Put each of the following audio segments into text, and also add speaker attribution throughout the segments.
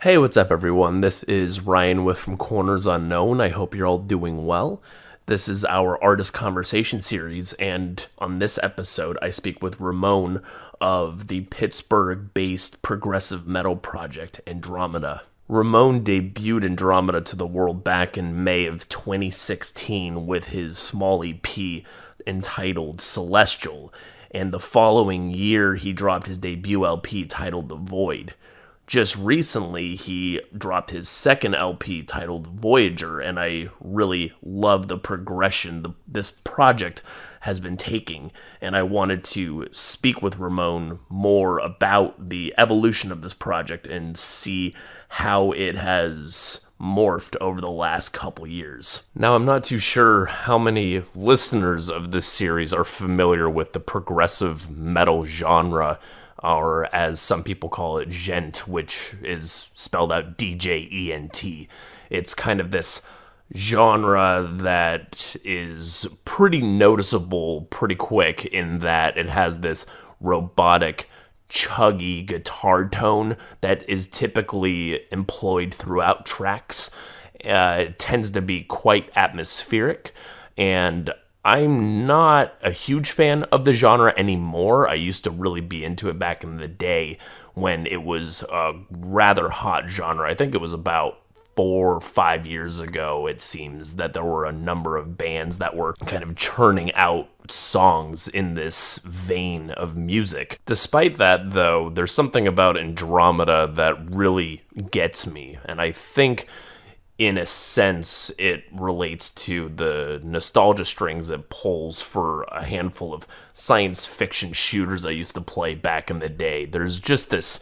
Speaker 1: Hey, what's up, everyone? This is Ryan with From Corners Unknown. I hope you're all doing well. This is our artist conversation series, and on this episode, I speak with Ramon of the Pittsburgh-based progressive metal project Andromeda. Ramon debuted Andromeda to the world back in May of 2016 with his small EP entitled Celestial, and the following year he dropped his debut LP titled The Void. Just recently, he dropped his second LP titled Voyager, and I really love the progression this project has been taking, and I wanted to speak with Ramon more about the evolution of this project and see how it has morphed over the last couple years. Now, I'm not too sure how many listeners of this series are familiar with the progressive metal genre, or as some people call it, djent, which is spelled out D-J-E-N-T. It's kind of this genre that is pretty noticeable pretty quick in that it has this robotic, chuggy guitar tone that is typically employed throughout tracks. It tends to be quite atmospheric, and I'm not a huge fan of the genre anymore. I used to really be into it back in the day when it was a rather hot genre. I think it was about 4 or 5 years ago, it seems, that there were a number of bands that were kind of churning out songs in this vein of music. Despite that, though, there's something about Andromeda that really gets me, and I think in a sense, it relates to the nostalgia strings it pulls for a handful of science fiction shooters I used to play back in the day. There's just this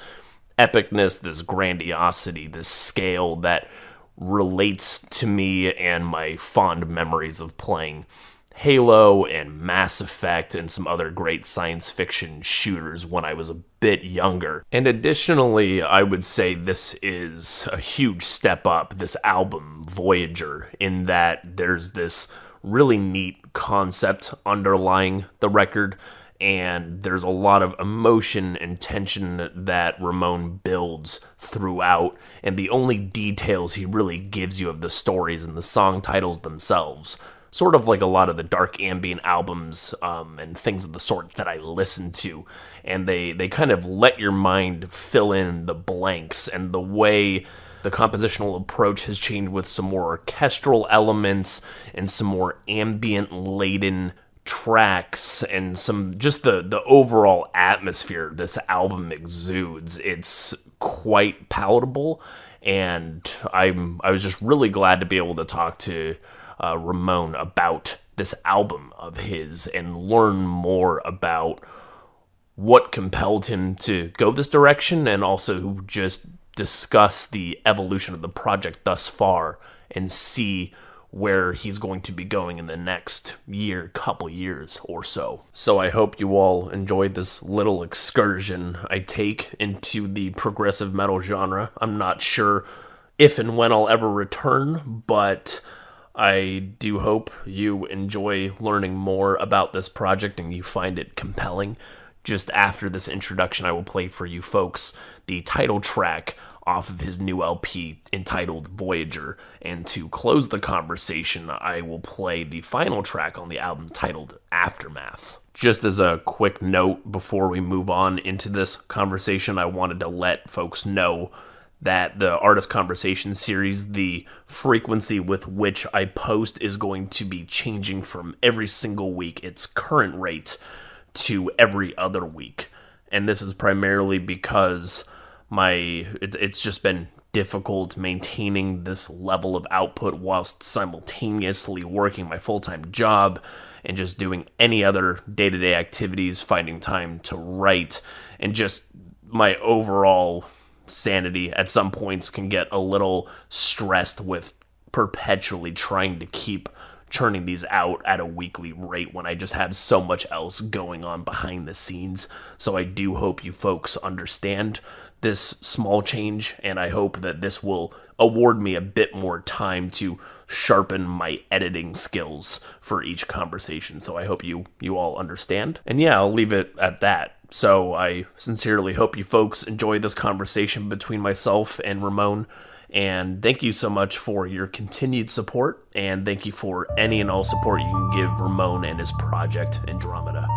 Speaker 1: epicness, this grandiosity, this scale that relates to me and my fond memories of playing Halo and Mass Effect and some other great science fiction shooters when I was a bit younger. And additionally, I would say this is a huge step up, this album, Voyager, in that there's this really neat concept underlying the record, and there's a lot of emotion and tension that Ramon builds throughout, and the only details he really gives you of the stories and the song titles themselves. Sort of like a lot of the dark ambient albums and things of the sort that I listen to. And they kind of let your mind fill in the blanks. And the way the compositional approach has changed with some more orchestral elements and some more ambient-laden tracks and some just the overall atmosphere this album exudes. It's quite palatable. And I was just really glad to be able to talk to Ramon about this album of his and learn more about what compelled him to go this direction, and also just discuss the evolution of the project thus far and see where he's going to be going in the next couple years or so. So I hope you all enjoyed this little excursion I take into the progressive metal genre. I'm not sure if and when I'll ever return, but I do hope you enjoy learning more about this project and you find it compelling. Just after this introduction, I will play for you folks the title track off of his new LP entitled Voyager, and to close the conversation, I will play the final track on the album titled Aftermath. Just as a quick note before we move on into this conversation, I wanted to let folks know that the Artist Conversation series, the frequency with which I post is going to be changing from every single week, its current rate, to every other week. And this is primarily because it's just been difficult maintaining this level of output whilst simultaneously working my full-time job and just doing any other day-to-day activities, finding time to write, and just my overall sanity at some points can get a little stressed with perpetually trying to keep churning these out at a weekly rate when I just have so much else going on behind the scenes. So I do hope you folks understand this small change, and I hope that this will award me a bit more time to sharpen my editing skills for each conversation. So I hope you all understand. And yeah, I'll leave it at that So I sincerely hope you folks enjoy this conversation between myself and Ramon. And thank you so much for your continued support. And thank you for any and all support you can give Ramon and his project, Andromeda.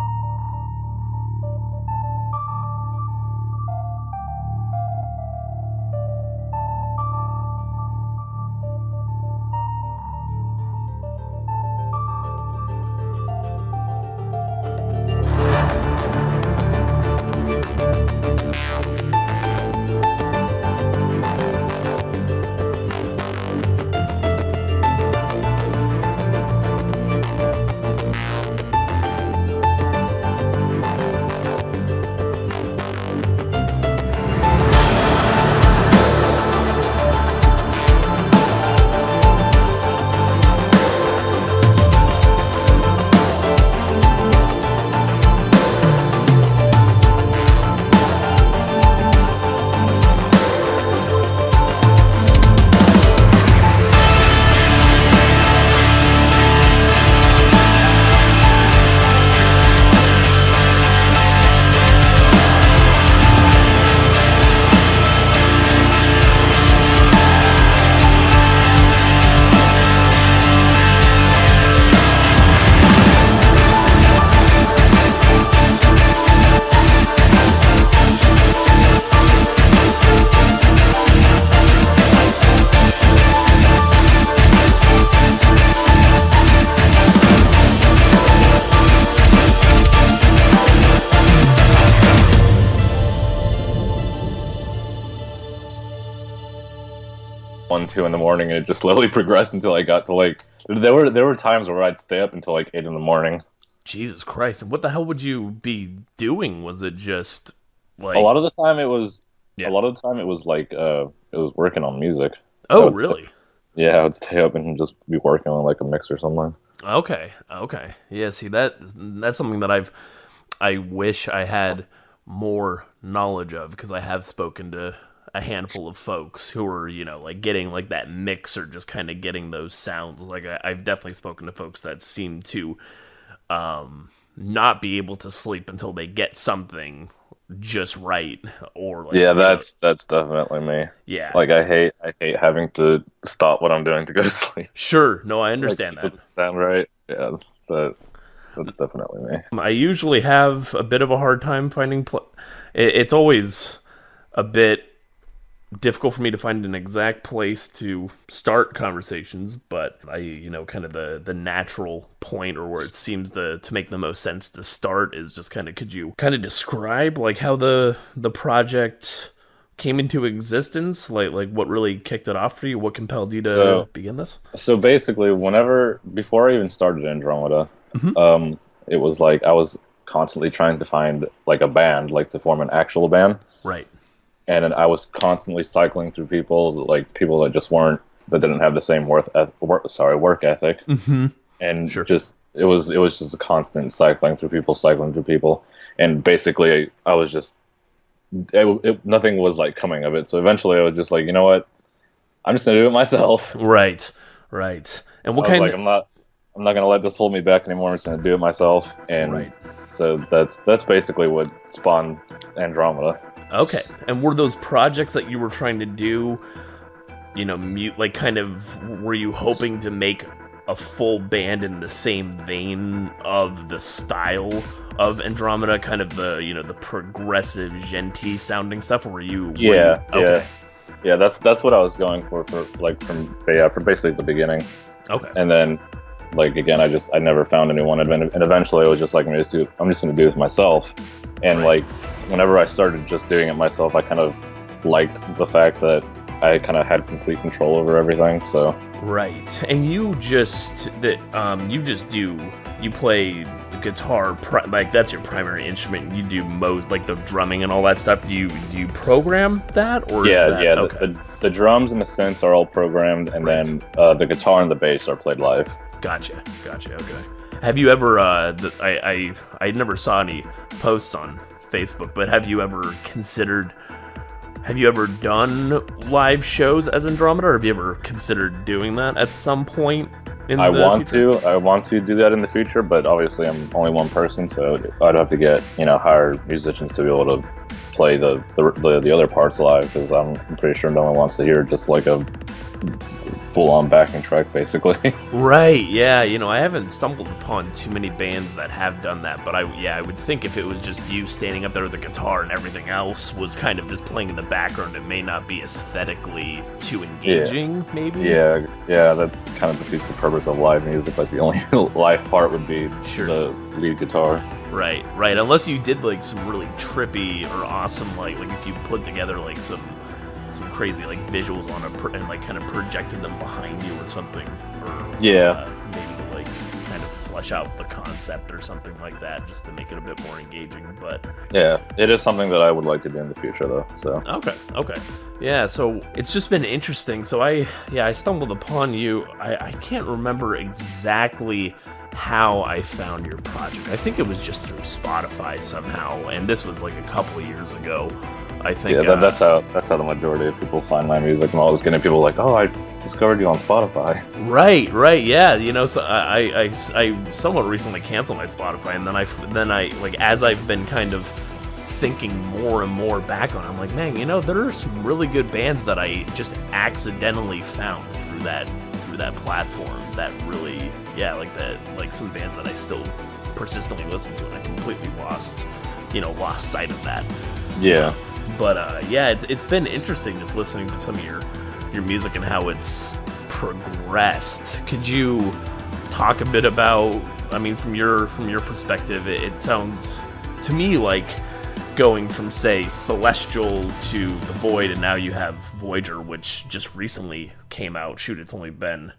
Speaker 2: One, 2 in the morning, and it just slowly progressed until I got to like there were times where I'd stay up until like 8 in the morning.
Speaker 1: Jesus Christ. And what the hell would you be doing? Was it just like
Speaker 2: A lot of the time it was
Speaker 1: Yeah.
Speaker 2: a lot of the time it was like it was working on music.
Speaker 1: Oh,
Speaker 2: would
Speaker 1: really?
Speaker 2: Yeah, I would stay up and just be working on like a mix or something.
Speaker 1: Okay. Yeah, see that's something that I wish I had more knowledge of, because I have spoken to a handful of folks who are, like getting like that mix or just kind of getting those sounds. Like I've definitely spoken to folks that seem to not be able to sleep until they get something just right, or like
Speaker 2: Yeah, that's definitely me.
Speaker 1: yeah.
Speaker 2: Like I hate having to stop what I'm doing to go to sleep.
Speaker 1: Sure, no, I understand
Speaker 2: Like,
Speaker 1: that.
Speaker 2: it doesn't sound right. Yeah, that's definitely me.
Speaker 1: I usually have a bit of a hard time finding it's always a bit difficult for me to find an exact place to start conversations, but I kind of the natural point, or where it seems to make the most sense to start, is just kind of, could you kind of describe like how the project came into existence, like what really kicked it off for you, what compelled you to begin this?
Speaker 2: So basically, before I even started Andromeda,
Speaker 1: Mm-hmm.
Speaker 2: it was like I was constantly trying to find like a band, like to form an actual band,
Speaker 1: Right.
Speaker 2: and then I was constantly cycling through people that didn't have the same work ethic,
Speaker 1: Mm-hmm.
Speaker 2: and
Speaker 1: Sure.
Speaker 2: just it was just a constant cycling through people, and basically I was just nothing was like coming of it. So eventually I was just like, you know what, I'm just gonna do it myself.
Speaker 1: Right. And what
Speaker 2: I was
Speaker 1: kind
Speaker 2: like, I'm not gonna let this hold me back anymore. I'm just gonna do it myself, and
Speaker 1: Right.
Speaker 2: so that's basically what spawned Andromeda.
Speaker 1: Okay. And were those projects that you were trying to do, like kind of, were you hoping to make a full band in the same vein of the style of Andromeda, kind of the, the progressive genty sounding stuff, or were you? Okay.
Speaker 2: Yeah. That's what I was going for for basically the beginning,
Speaker 1: Okay.
Speaker 2: and then like again, I never found anyone, and eventually I was just like, I'm just gonna do this myself, and
Speaker 1: Right.
Speaker 2: like whenever I started just doing it myself, I kind of liked the fact that I kind of had complete control over everything. So
Speaker 1: Right. And you just you play the guitar, like that's your primary instrument. You do most, like the drumming and all that stuff. Do you program that, or is that,
Speaker 2: yeah.
Speaker 1: okay.
Speaker 2: The drums and the synths are all programmed, and
Speaker 1: Right.
Speaker 2: then the guitar and the bass are played live.
Speaker 1: Gotcha. Okay. Have you ever? I never saw any posts on Facebook, but have you ever considered? Have you ever done live shows as Andromeda, or have you ever considered doing that at some point? in
Speaker 2: I
Speaker 1: the
Speaker 2: want
Speaker 1: future?
Speaker 2: to. I want to do that in the future, but obviously I'm only one person, so I'd have to get hire musicians to be able to play the other parts live because I'm pretty sure no one wants to hear just like a full on backing track, basically.
Speaker 1: Right, yeah, I haven't stumbled upon too many bands that have done that, but I would think if it was just you standing up there with the guitar and everything else was kind of just playing in the background, it may not be aesthetically too engaging, maybe?
Speaker 2: Yeah, that's kind of defeats the purpose of live music. Like the only live part would be
Speaker 1: Sure.
Speaker 2: the lead guitar.
Speaker 1: Right, unless you did like some really trippy or awesome, like if you put together like some crazy like visuals on and like kind of projected them behind you or something, or
Speaker 2: Yeah.
Speaker 1: maybe to like kind of flesh out the concept or something like that, just to make it a bit more engaging. But
Speaker 2: Yeah, it is something that I would like to do in the future, though. So
Speaker 1: okay, yeah. So it's just been interesting. So I stumbled upon you. I can't remember exactly how I found your project. I think it was just through Spotify somehow, and this was like a couple of years ago. I think
Speaker 2: yeah, that's how the majority of people find my music. I'm always getting people like, "Oh, I discovered you on Spotify."
Speaker 1: Right, yeah. So I somewhat recently canceled my Spotify, and then I like as I've been kind of thinking more and more back on it, I'm like, man, there are some really good bands that I just accidentally found through that platform that really, like some bands that I still persistently listen to, and I completely lost sight of that.
Speaker 2: Yeah.
Speaker 1: But it's been interesting just listening to some of your music and how it's progressed. Could you talk a bit about? I mean, from your perspective, it sounds to me like going from say Celestial to The Void, and now you have Voyager, which just recently came out. Shoot, it's only been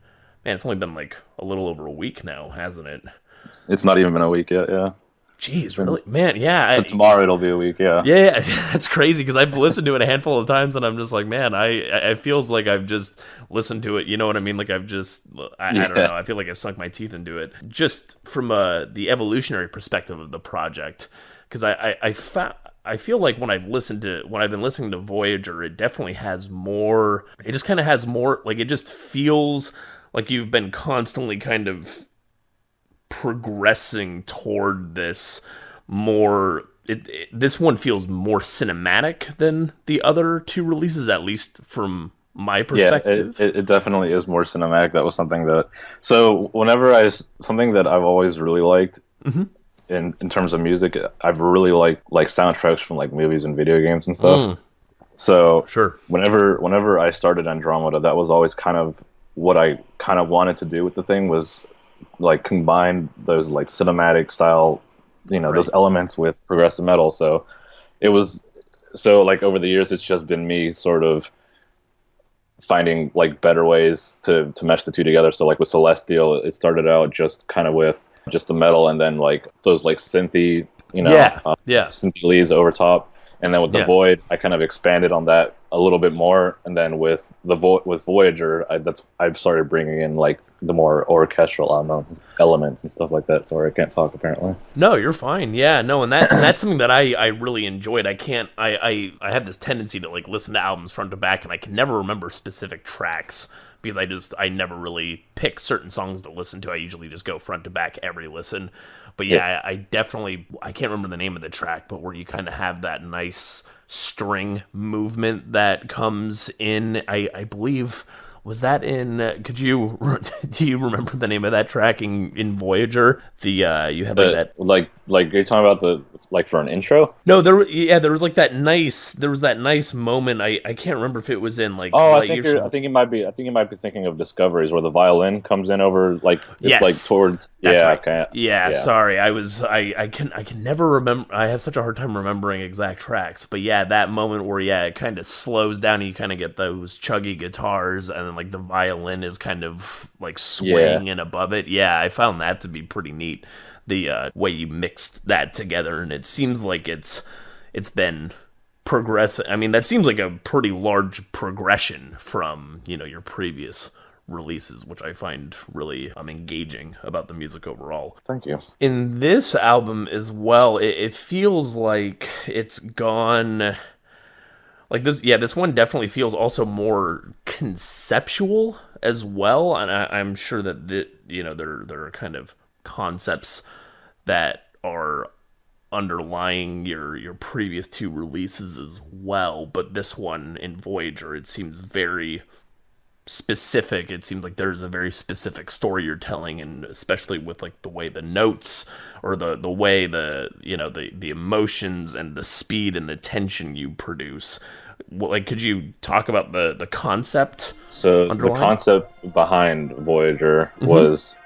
Speaker 1: like a little over a week now, hasn't it?
Speaker 2: It's not even been a week yet. Yeah.
Speaker 1: Jeez, really, man, yeah.
Speaker 2: So tomorrow it'll be a week. Yeah.
Speaker 1: Yeah, that's crazy because I've listened to it a handful of times, and I'm just like, man, I feels like I've just listened to it. You know what I mean? Like I've just, I don't know. I feel like I've sunk my teeth into it. Just from the evolutionary perspective of the project, because I feel like when I've been listening to Voyager, it definitely has more. It just kind of has more. Like it just feels like you've been constantly kind of progressing toward this more. This one feels more cinematic than the other two releases, at least from my perspective.
Speaker 2: Yeah, it definitely is more cinematic. That was something that. So something that I've always really liked in terms of music, I've really liked like soundtracks from like movies and video games and stuff. So
Speaker 1: Sure.
Speaker 2: Whenever I started Andromeda, that was always kind of what I kind of wanted to do with the thing was like combine those like cinematic style, those elements with progressive metal. So it was like over the years, it's just been me sort of finding like better ways to mesh the two together. So like with Celestial, it started out just kind of with just the metal and then like those like synthy, synthy leads over top. And then with the Void, I kind of expanded on that a little bit more. And then with Voyager, I've started bringing in like the more orchestral elements and stuff like that. Sorry, I can't talk apparently.
Speaker 1: No, you're fine. Yeah, no, and that's something that I really enjoyed. I have this tendency to like listen to albums front to back, and I can never remember specific tracks because I never really pick certain songs to listen to. I usually just go front to back every listen. But yeah, I can't remember the name of the track, but where you kind of have that nice string movement that comes in, I believe, was that in, do you remember the name of that track in Voyager? You had like that.
Speaker 2: Like you're talking about for an intro?
Speaker 1: No, there was that nice moment. I can't remember if it was in like.
Speaker 2: Oh, I think you might be thinking of Discoveries, where the violin comes in over like it's like towards.
Speaker 1: That's right.
Speaker 2: Okay.
Speaker 1: Yeah, sorry. I can never remember. I have such a hard time remembering exact tracks. But yeah, that moment where it kind of slows down and you kind of get those chuggy guitars and then like the violin is kind of like swaying in above it. Yeah, I found that to be pretty neat. The way you mixed that together, and it seems like it's been progressive. I mean, that seems like a pretty large progression from your previous releases, which I find really engaging about the music overall.
Speaker 2: Thank you.
Speaker 1: In this album as well, it feels like it's gone. Like this one definitely feels also more conceptual as well, and I'm sure that there are kind of concepts that are underlying your previous two releases as well, but this one in Voyager, it seems very specific. It seems like there's a very specific story you're telling, and especially with like the way the notes or the way the emotions and the speed and the tension you produce. Like, could you talk about the concept?
Speaker 2: So
Speaker 1: underlying?
Speaker 2: The concept behind Voyager was,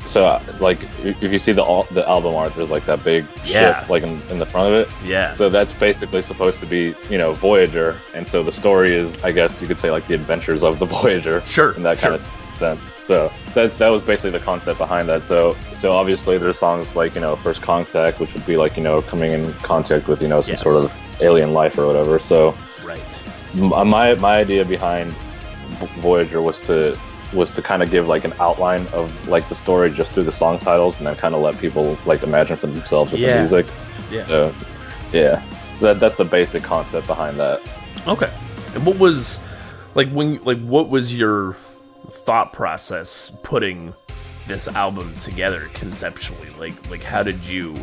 Speaker 2: so like if you see the album art, there's like that big ship like in the front of it.
Speaker 1: Yeah.
Speaker 2: So that's basically supposed to be, Voyager, and so the story is, I guess you could say, like the adventures of the Voyager.
Speaker 1: Sure.
Speaker 2: In that kind of sense. So that was basically the concept behind that. So obviously there's songs like, First Contact, which would be like, coming in contact with, some sort of alien life or whatever. So
Speaker 1: right.
Speaker 2: My idea behind Voyager was to kind of give like an outline of like the story just through the song titles, and then kind of let people like imagine for themselves with the music.
Speaker 1: Yeah.
Speaker 2: So, that's the basic concept behind that.
Speaker 1: Okay. And what was what was your thought process putting this album together conceptually? Like how did you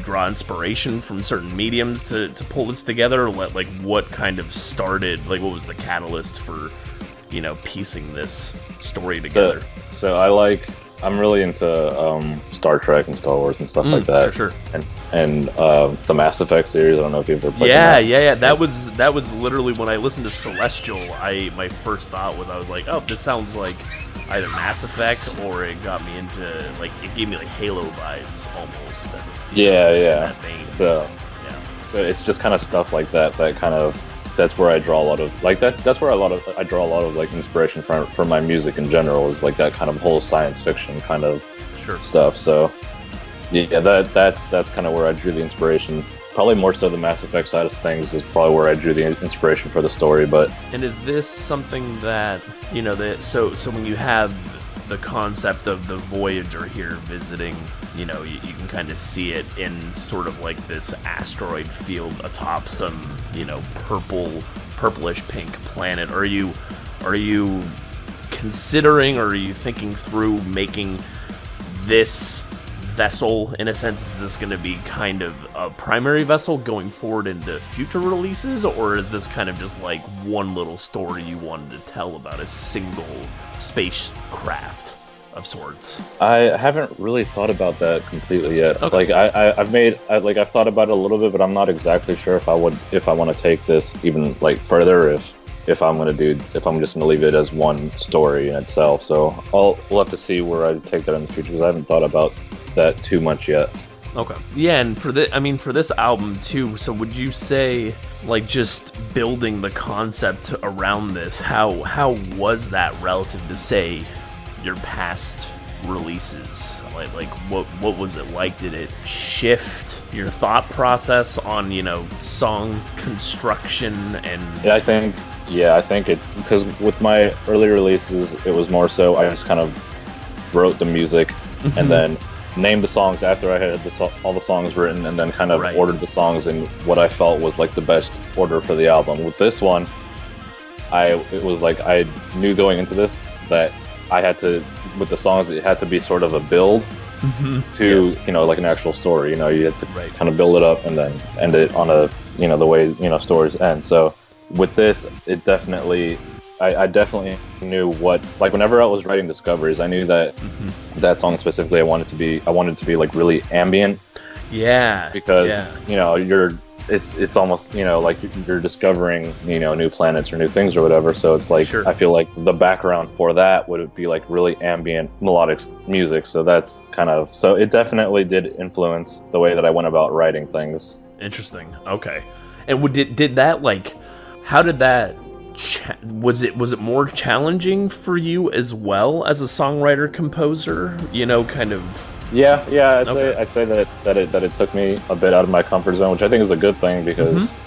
Speaker 1: draw inspiration from certain mediums to pull this together? Like what kind of started, like what was the catalyst for piecing this story together?
Speaker 2: So I'm really into Star Trek and Star Wars and stuff like that.
Speaker 1: Sure.
Speaker 2: And the Mass Effect series. I don't know if you've ever played.
Speaker 1: Yeah. That was literally when I listened to Celestial. My first thought was, I was like, oh, this sounds like either Mass Effect, or it got me into like, it gave me like Halo vibes almost. That was, that vein.
Speaker 2: So it's just kind of stuff like that kind of. That's where I draw a lot of like that. That's where I draw a lot of like inspiration for my music in general, is like that kind of whole science fiction kind of stuff. So yeah, that's kind of where I drew the inspiration. Probably more so the Mass Effect side of things is probably where I drew the inspiration for the story. But
Speaker 1: and is this something that so when you have the concept of the Voyager here visiting, you can kind of see it in sort of like this asteroid field atop some, purplish pink planet. Are you considering, or are you thinking through making this vessel, in a sense, is this going to be kind of a primary vessel going forward into future releases, or is this kind of just like one little story you wanted to tell about a single spacecraft of sorts?
Speaker 2: I haven't really thought about that completely yet.
Speaker 1: Okay.
Speaker 2: Like I've thought about it a little bit, but I'm not exactly sure if I want to take this even like further, if I'm just gonna leave it as one story in itself. So we'll have to see where I take that in the future, because I haven't thought about that too much yet.
Speaker 1: Okay. Yeah, and for this album too, so would you say, like, just building the concept around this, how was that relative to, say, your past releases? Like what was it like? Did it shift your thought process on, song construction? And
Speaker 2: I think it, because with my early releases, it was more so I just kind of wrote the music and then named the songs after I had all the songs written, and then kind of ordered the songs in what I felt was like the best order for the album. With this one, it was like I knew going into this that I had to, with the songs, it had to be sort of a build to, like an actual story. You had to kind of build it up and then end it on a, the way, stories end. So with this, it definitely, I definitely knew what, like whenever I was writing Discoveries, I knew that that song specifically, I wanted to be like really ambient.
Speaker 1: Yeah.
Speaker 2: Because, it's almost, like you're discovering, new planets or new things or whatever. So it's like, I feel like the background for that would be like really ambient melodic music. So that's so it definitely did influence the way that I went about writing things.
Speaker 1: Interesting. Okay. And did that, like, how did that, was it more challenging for you as well as a songwriter composer? Kind of.
Speaker 2: Yeah. I'd say that it took me a bit out of my comfort zone, which I think is a good thing, because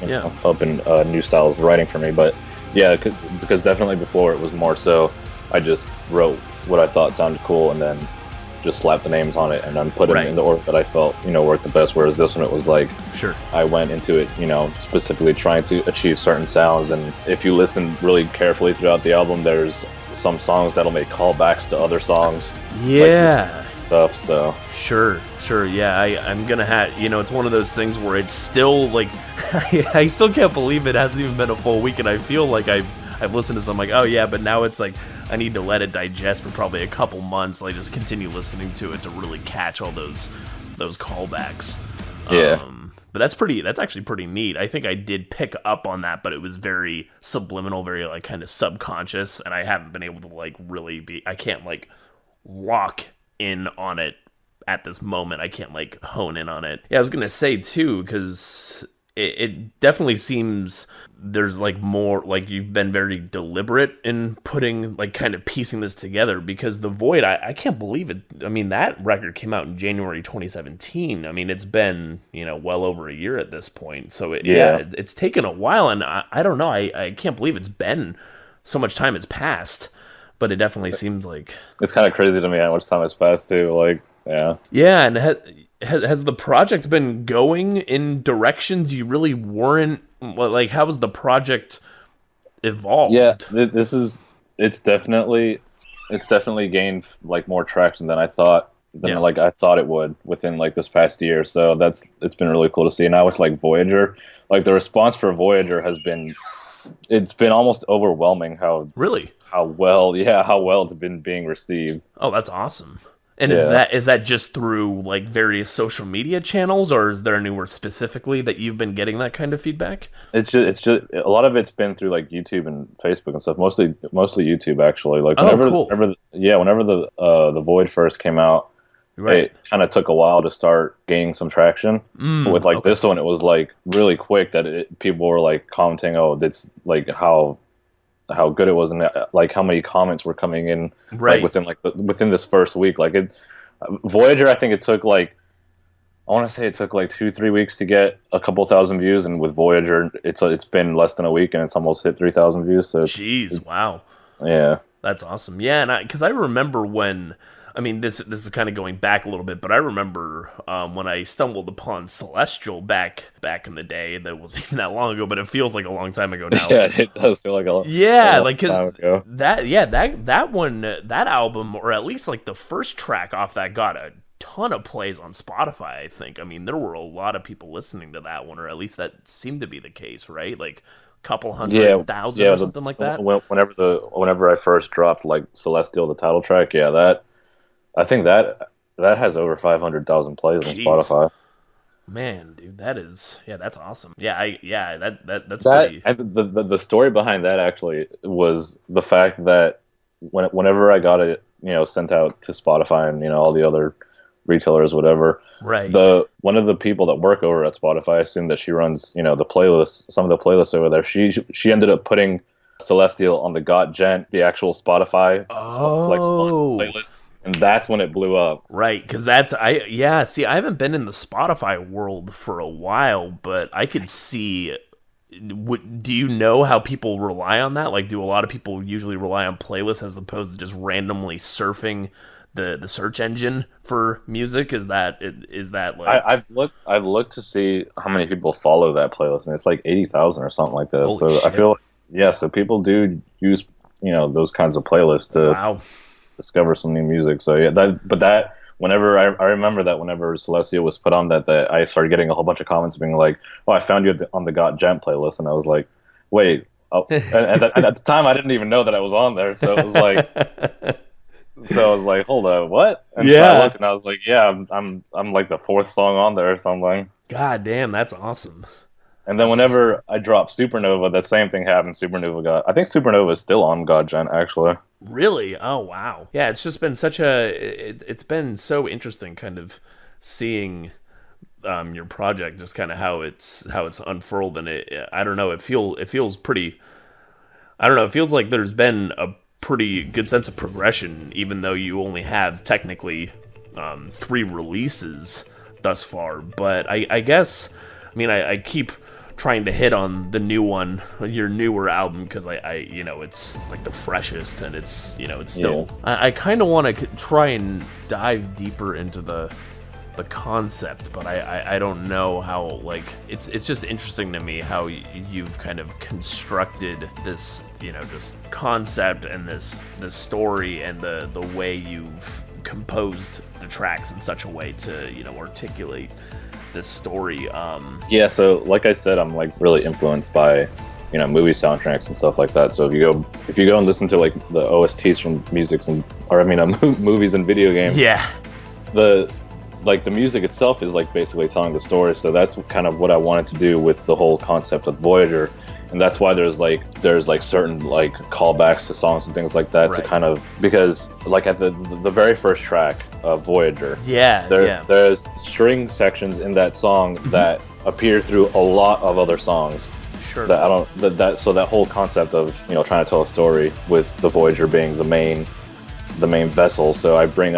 Speaker 2: open new styles of writing for me. But yeah, because definitely before it was more so I just wrote what I thought sounded cool and then just slapped the names on it and then put it in the order that I felt worked the best. Whereas this one, it was like I went into it specifically trying to achieve certain sounds. And if you listen really carefully throughout the album, there's some songs that'll make callbacks to other songs.
Speaker 1: Yeah.
Speaker 2: Like stuff. So
Speaker 1: Sure. Yeah, I'm gonna have, it's one of those things where it's still like, I still can't believe it hasn't even been a full week, and I feel like I've listened to some like, oh yeah, but now it's like I need to let it digest for probably a couple months. Like just continue listening to it to really catch all those callbacks.
Speaker 2: Yeah.
Speaker 1: But that's actually pretty neat. I think I did pick up on that, but it was very subliminal, very like kind of subconscious, and I haven't been able to like really I can't like lock in on it at this moment. I can't like hone in on it. Yeah, I was gonna say too, because it definitely seems there's like more, like you've been very deliberate in putting, like kind of piecing this together, because The Void, I can't believe it. I mean, that record came out in January 2017. I mean, it's been, well over a year at this point. So it's taken a while, and I don't know. I can't believe it's been so much time has passed, but it definitely seems like
Speaker 2: it's kind of crazy to me how much time has passed too. Like, yeah.
Speaker 1: Yeah, and has the project been going in directions you really weren't, like, how has the project evolved?
Speaker 2: Yeah, it's definitely gained like more traction than I thought it would within like this past year. So it's been really cool to see. Now with like Voyager, like the response for Voyager it's been almost overwhelming how well it's been being received.
Speaker 1: Oh, that's awesome. And is that just through like various social media channels, or is there anywhere specifically that you've been getting that kind of feedback?
Speaker 2: It's just a lot of it's been through like YouTube and Facebook and stuff. Mostly YouTube actually. Like whenever the Void first came out, right, it kind of took a while to start gaining some traction. But with like this one, it was like really quick that people were like commenting, oh, that's like how good it was, and like how many comments were coming in, right, like within this first week. Like Voyager, I think it took like, I want to say it took like 2-3 weeks to get a couple thousand views, and with Voyager, it's been less than a week and it's almost hit 3,000 views. So
Speaker 1: wow,
Speaker 2: yeah,
Speaker 1: that's awesome. Yeah, and because I remember when. I mean, this is kind of going back a little bit, but I remember when I stumbled upon Celestial back in the day. That wasn't even that long ago, but it feels like a long time ago now.
Speaker 2: Yeah, it does feel like a long
Speaker 1: time ago. That one, that album, or at least like the first track off that, got a ton of plays on Spotify, I think. I mean, there were a lot of people listening to that one, or at least that seemed to be the case, right? Like couple 100,000 or something like that.
Speaker 2: Whenever I first dropped like Celestial, the title track, I think that has over 500,000 plays on Spotify.
Speaker 1: Man, dude, that's awesome. That's
Speaker 2: pretty. And the story behind that actually was the fact that whenever I got it, sent out to Spotify and all the other retailers, whatever.
Speaker 1: Right.
Speaker 2: One of the people that work over at Spotify, I assume that she runs, the playlist, some of the playlists over there. She ended up putting Celestial on the Got Gent, the actual Spotify playlist. And that's when it blew up.
Speaker 1: Right, because see, I haven't been in the Spotify world for a while, but I could see, do you know how people rely on that? Like, do a lot of people usually rely on playlists as opposed to just randomly surfing the search engine for music? Is that like...
Speaker 2: I've looked to see how many people follow that playlist, and it's like 80,000 or something like that.
Speaker 1: Holy
Speaker 2: so shit. I feel so people do use, those kinds of playlists to discover some new music. So whenever I remember that whenever Celestia was put on that I started getting a whole bunch of comments being like, oh, I found you on the Got Gent playlist, and I was like, wait, and at the time I didn't even know that I was on there, so it was like I was like, hold on, what? And so I looked and I was like, yeah, I'm like the fourth song on there or something.
Speaker 1: God damn, that's awesome.
Speaker 2: And then whenever I dropped Supernova, the same thing happened. I think Supernova is still on God Gent, actually.
Speaker 1: Really? Oh, wow. Yeah, it's just been it's been so interesting kind of seeing your project, just kind of how it's unfurled, and I don't know, it feels pretty, I don't know, it feels like there's been a pretty good sense of progression, even though you only have technically 3 releases thus far. But I guess, I mean, I keep trying to hit on the new one, your newer album, because I it's like the freshest, and it's it's still I kind of want to try and dive deeper into the the concept, but I don't know how, like, it's just interesting to me how you've kind of constructed this, just concept and this story, and the way you've composed the tracks in such a way to, articulate this story.
Speaker 2: Yeah, so like I said, I'm like really influenced by movie soundtracks and stuff like that. So if you go and listen to like the OSTs from movies and video games,
Speaker 1: yeah,
Speaker 2: the music itself is like basically telling the story. So that's kind of what I wanted to do with the whole concept of Voyager, and that's why there's certain like callbacks to songs and things like that,
Speaker 1: right,
Speaker 2: to kind of, because like at the very first track of Voyager, there's string sections in that song that appear through a lot of other songs.
Speaker 1: Sure.
Speaker 2: So that whole concept of trying to tell a story with the Voyager being the main vessel. So I bring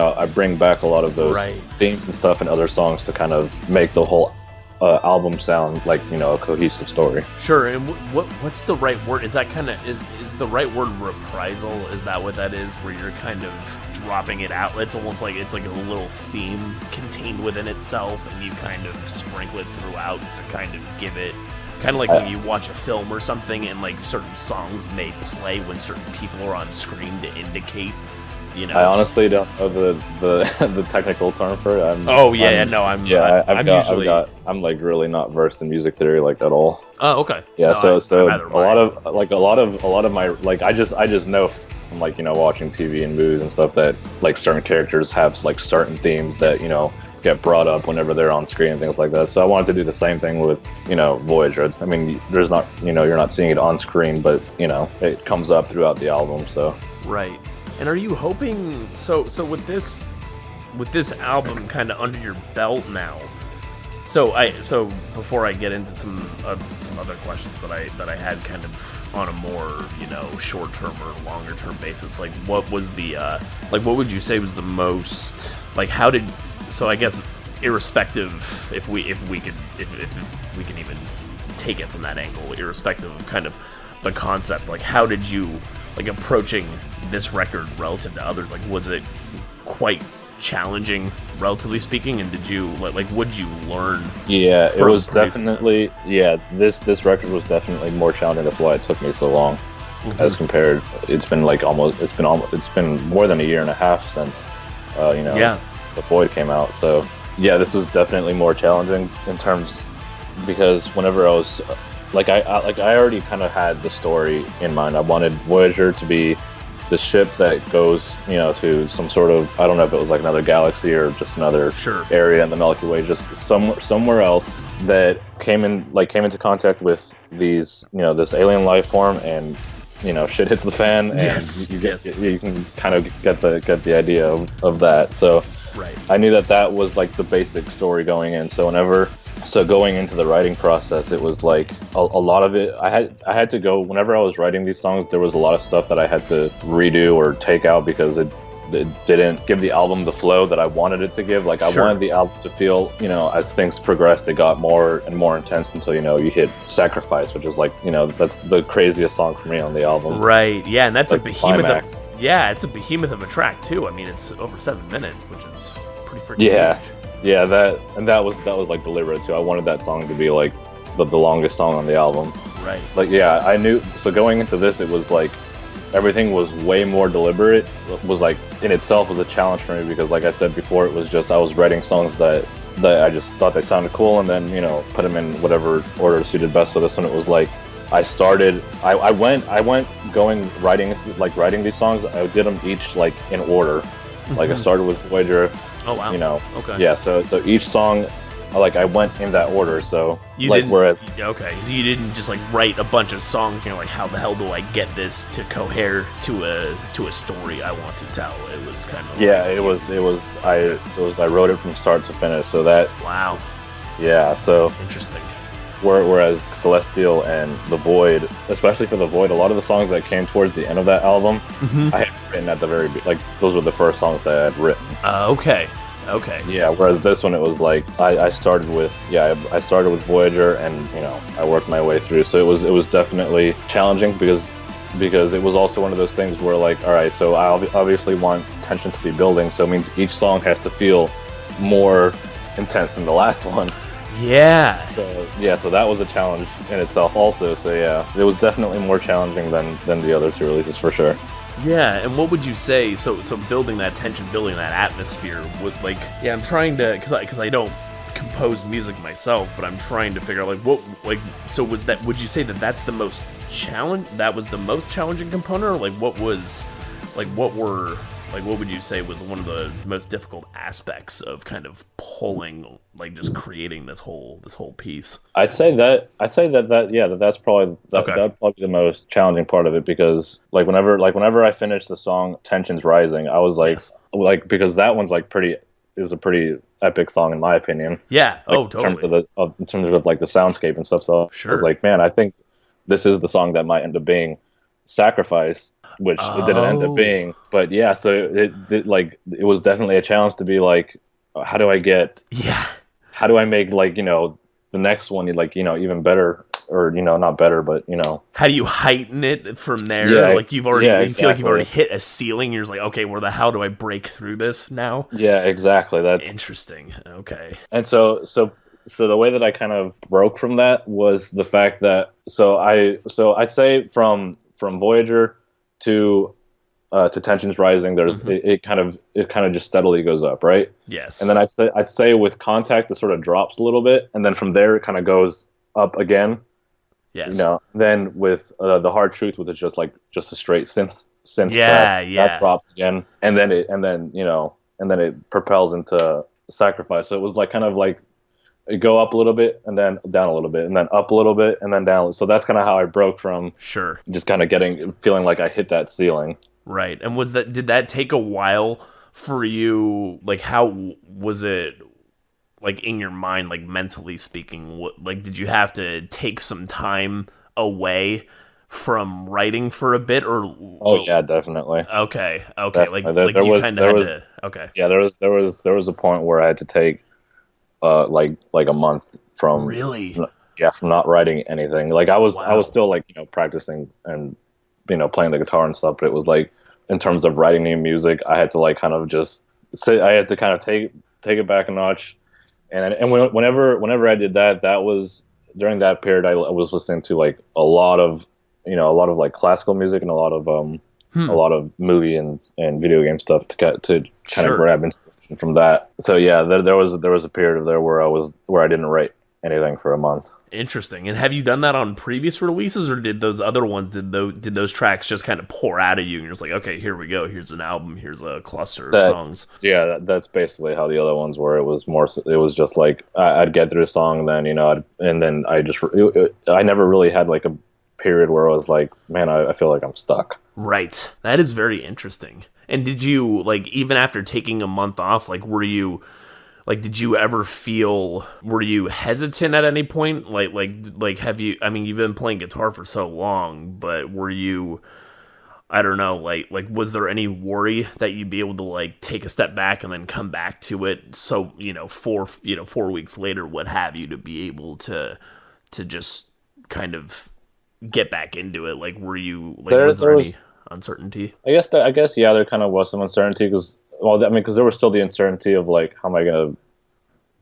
Speaker 2: back a lot of those themes and stuff in other songs to kind of make the whole album sound like a cohesive story.
Speaker 1: Sure. And what's the right word? Is that kind of is the right word reprisal? Is that what that is? Where you're kind of dropping it out? It's almost like it's like a little theme contained within itself, and you kind of sprinkle it throughout to kind of give it. Kind of like when you watch a film or something, and like certain songs may play when certain people are on screen to indicate,
Speaker 2: I honestly don't know the technical term for it. I'm like really not versed in music theory like at all.
Speaker 1: Oh, okay.
Speaker 2: Yeah, no, so a lot of my like I just know from like watching TV and movies and stuff that like certain characters have like certain themes that get brought up whenever they're on screen and things like that. So I wanted to do the same thing with, Voyager. I mean, there's not, you're not seeing it on screen, but, it comes up throughout the album, so.
Speaker 1: Right. And are you hoping, so with this album kind of under your belt now, so before I get into some other questions that I had kind of on a more, short-term or longer-term basis, like what was the, what would you say was the most, like how did, so I guess irrespective if we can even take it from that angle, irrespective of kind of the concept, like how did you like approaching this record relative to others? Like was it quite challenging relatively speaking, and did you like what did you learn?
Speaker 2: Yeah, it was definitely this record was definitely more challenging. That's why it took me so long. As compared, it's been more than a year and a half since The Void came out. So yeah, this was definitely more challenging in terms, because whenever I was I already kind of had the story in mind. I wanted Voyager to be the ship that goes to some sort of, I don't know if it was like another galaxy or just another area in the Milky Way, just somewhere else that came into contact with these this alien life form, and shit hits the fan, and you can kind of get the idea of that. So
Speaker 1: right.
Speaker 2: I knew that was like the basic story going in. So going into the writing process, it was like a lot of it. I had to go, whenever I was writing these songs, there was a lot of stuff that I had to redo or take out because it didn't give the album the flow that I wanted it to give. Like I wanted the album to feel, as things progressed, it got more and more intense until you hit Sacrifice, which is like that's the craziest song for me on the album.
Speaker 1: Right. Yeah, and that's
Speaker 2: like
Speaker 1: a behemoth. It's a behemoth of a track too. I mean, it's over 7 minutes, which is pretty freaking huge.
Speaker 2: Yeah, that was like deliberate too. I wanted that song to be like the longest song on the album.
Speaker 1: Right.
Speaker 2: Like I knew. So going into this, it was like everything was way more deliberate. It was like in itself was a challenge for me because, like I said before, it was just I was writing songs that I just thought they sounded cool, and then put them in whatever order suited best. So this one, it was like I went writing these songs. I did them each like in order. Like I started with Voyager.
Speaker 1: Oh wow. Okay.
Speaker 2: Yeah. So each song, like I went in that order. So
Speaker 1: you
Speaker 2: like
Speaker 1: didn't, you didn't just like write a bunch of songs. Like how the hell do I get this to cohere to a story I want to tell? It was kind of I wrote it from start to finish. So that
Speaker 2: wow. Yeah. So
Speaker 1: interesting.
Speaker 2: Whereas Celestial and The Void, especially for The Void, a lot of the songs that came towards the end of that album, I had written at the very those were the first songs that I had written.
Speaker 1: Okay.
Speaker 2: Yeah. Whereas this one, it was like I started with Voyager, and I worked my way through. So it was definitely challenging because it was also one of those things where like, all right, so I obviously want tension to be building, so it means each song has to feel more intense than the last one.
Speaker 1: Yeah.
Speaker 2: So yeah, so that was a challenge in itself also. So yeah, it was definitely more challenging than the other two releases for sure.
Speaker 1: Yeah, and what would you say? So building that tension, building that atmosphere with like, yeah, I'm trying to, because I don't compose music myself, but I'm trying to figure out like what, like, so was that? Would you say that that's the most That was the most challenging component, or like what was, like what were, like what would you say was one of the most difficult aspects of kind of pulling, like just creating this whole piece?
Speaker 2: I'd say that that's probably
Speaker 1: Okay.
Speaker 2: that'd probably be the most challenging part of it, because like whenever I finished the song Tensions Rising, I was like,
Speaker 1: Yes.
Speaker 2: because that one's like is a pretty epic song in my opinion.
Speaker 1: Yeah.
Speaker 2: Like,
Speaker 1: Oh, totally.
Speaker 2: in terms of like the soundscape and stuff. So I was
Speaker 1: Sure.
Speaker 2: like, man, I think this is the song that might end up being Sacrifice, which it didn't end up
Speaker 1: Oh.
Speaker 2: being. But yeah, so it was definitely a challenge to be like, how do
Speaker 1: Yeah.
Speaker 2: I make like, the next one like, even better, or not better, but
Speaker 1: How do you heighten it from there?
Speaker 2: yeah,
Speaker 1: Like you feel like you've already hit a ceiling. You're just like, okay, where the hell do I break through this now?
Speaker 2: yeah, exactly. That's
Speaker 1: Interesting. Okay.
Speaker 2: And so the way that I kind of broke from that was the fact that I'd say from Voyager to Tensions Rising, there's it kind of just steadily goes up, right?
Speaker 1: Yes.
Speaker 2: And then I'd say with Contact it sort of drops a little bit, and then from there it kind of goes up again.
Speaker 1: Yes.
Speaker 2: Then with the Hard Truth, which is just a straight synth
Speaker 1: Yeah,
Speaker 2: that drops again, and then it propels into Sacrifice. So it was like kind of like it go up a little bit and then down a little bit and then up a little bit and then down. So that's kind of how I broke from
Speaker 1: Sure.
Speaker 2: just kind of feeling like I hit that ceiling.
Speaker 1: Right. And did that take a while for you? Like, how was it, like, in your mind, like, mentally speaking? Like, did you have to take some time away from writing for a bit, or?
Speaker 2: Oh yeah, definitely.
Speaker 1: Okay.
Speaker 2: Definitely.
Speaker 1: Like you kind of had to. Okay.
Speaker 2: Yeah, there was a point where I had to take like a month from
Speaker 1: Really?
Speaker 2: from not writing anything. Like I was
Speaker 1: Wow.
Speaker 2: still like practicing and playing the guitar and stuff, but it was like in terms of writing new music, I had to like kind of just sit. I had to kind of take it back a notch, whenever I did that, that was during that period. I was listening to like a lot of like classical music and a lot of movie and video game stuff to kind
Speaker 1: Sure.
Speaker 2: of grab inspiration from that. So yeah, there was a period of there where I didn't write anything for a month.
Speaker 1: Interesting. And have you done that on previous releases, or did those other ones, did those tracks just kind of pour out of you and you're just like, okay, here we go, here's an album, here's a cluster of songs?
Speaker 2: Yeah, that's basically how the other ones were. It was just like I'd get through a song, then and then I never really had like a period where I was like, man, I feel like I'm stuck.
Speaker 1: Right. That is very interesting. And did you, like, even after taking a month off, like, did you ever were you hesitant at any point? Like, have you, I mean, you've been playing guitar for so long, but were you, I don't know, like, was there any worry that you'd be able to, like, take a step back and then come back to it? So, 4 weeks later, what have you, to be able to just kind of get back into it? Like, were you, like, was there any uncertainty?
Speaker 2: I guess yeah, there kind of was some uncertainty because there was still the uncertainty of like, how am I gonna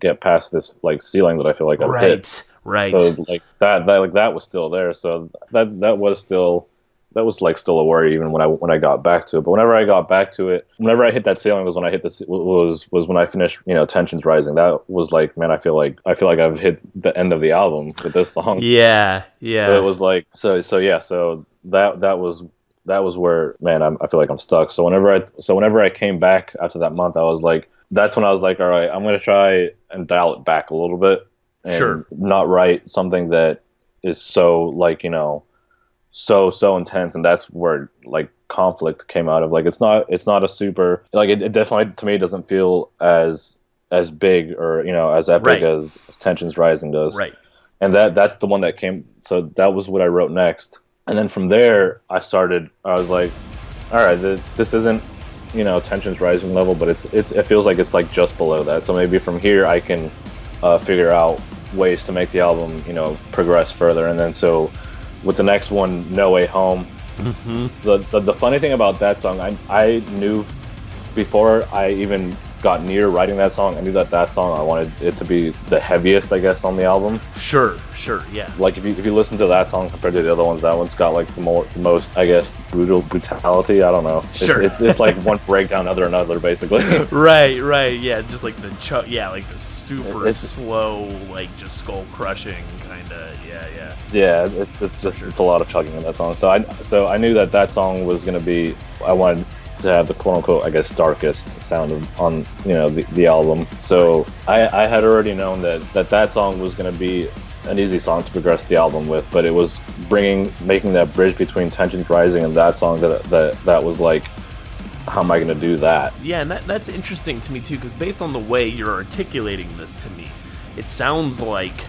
Speaker 2: get past this like ceiling that I feel like I've hit.
Speaker 1: Right.
Speaker 2: So like that was still there. So that was still a worry even when I got back to it. But whenever I got back to it, whenever I hit that ceiling was when I hit was when I finished Tensions Rising. That was like, man, I feel like I've hit the end of the album with this song.
Speaker 1: Yeah.
Speaker 2: So it was like so that was where, man, I feel like I'm stuck. So whenever I came back after that month, I was like, that's when I was like, all right, I'm gonna try and dial it back a little bit and
Speaker 1: Sure.
Speaker 2: not write something that is so like so intense. And that's where like Conflict came out of. Like it's not a super, like it definitely to me doesn't feel as big or as epic
Speaker 1: Right.
Speaker 2: as Tensions Rising does.
Speaker 1: Right.
Speaker 2: And that's the one that came. So that was what I wrote next. And then from there, I was like, all right, this isn't, Tensions Rising level, but it feels like it's like just below that. So maybe from here I can figure out ways to make the album, progress further. And then so with the next one, No Way Home, the funny thing about that song, I knew before I even got near writing that song, I knew that song, I wanted it to be the heaviest, I guess, on the album.
Speaker 1: Sure, yeah.
Speaker 2: Like if you listen to that song compared to the other ones, that one's got like the most, I guess, brutality. I don't know.
Speaker 1: Sure.
Speaker 2: It's like one breakdown after another, basically.
Speaker 1: Right, yeah, just like the like the super slow, like just skull crushing kind of, yeah.
Speaker 2: Yeah, it's a lot of chugging in that song. So I knew that song was gonna be, I wanted to have the quote unquote, I guess, darkest sound on the album. So I had already known that song was gonna be an easy song to progress the album with, but it was making that bridge between Tensions Rising and that song that was like, how am I going to do that?
Speaker 1: Yeah, and that's interesting to me too, because based on the way you're articulating this to me, it sounds like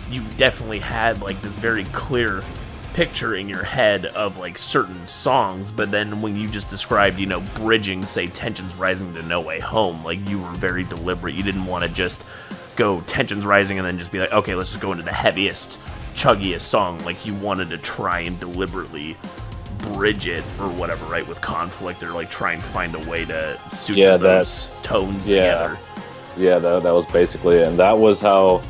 Speaker 1: you definitely had like this very clear picture in your head of like certain songs, but then when you just described, bridging, say, Tensions Rising to No Way Home, like you were very deliberate. You didn't want to just go Tensions Rising and then just be like, okay, let's just go into the heaviest, chuggiest song. Like you wanted to try and deliberately bridge it or whatever, right, with conflict, or like try and find a way to suture those tones together.
Speaker 2: Yeah, that was basically it. And that was how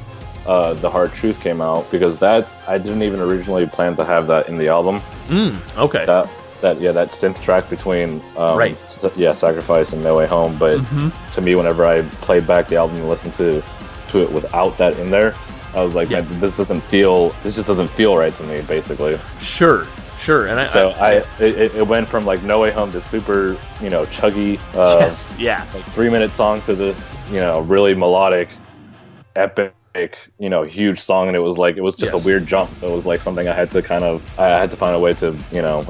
Speaker 2: The Hard Truth came out, because that I didn't even originally plan to have that in the album.
Speaker 1: Okay.
Speaker 2: That synth track between
Speaker 1: right.
Speaker 2: Sacrifice and No Way Home, but to me, whenever I played back the album and listened to it without that in there, I was like, man, this just doesn't feel right to me, basically.
Speaker 1: Sure. And
Speaker 2: it went from like No Way Home to super, chuggy,
Speaker 1: yes, yeah,
Speaker 2: like 3-minute song to this, really melodic, epic, huge song, and it was just a weird jump. So it was like something I had to find a way to,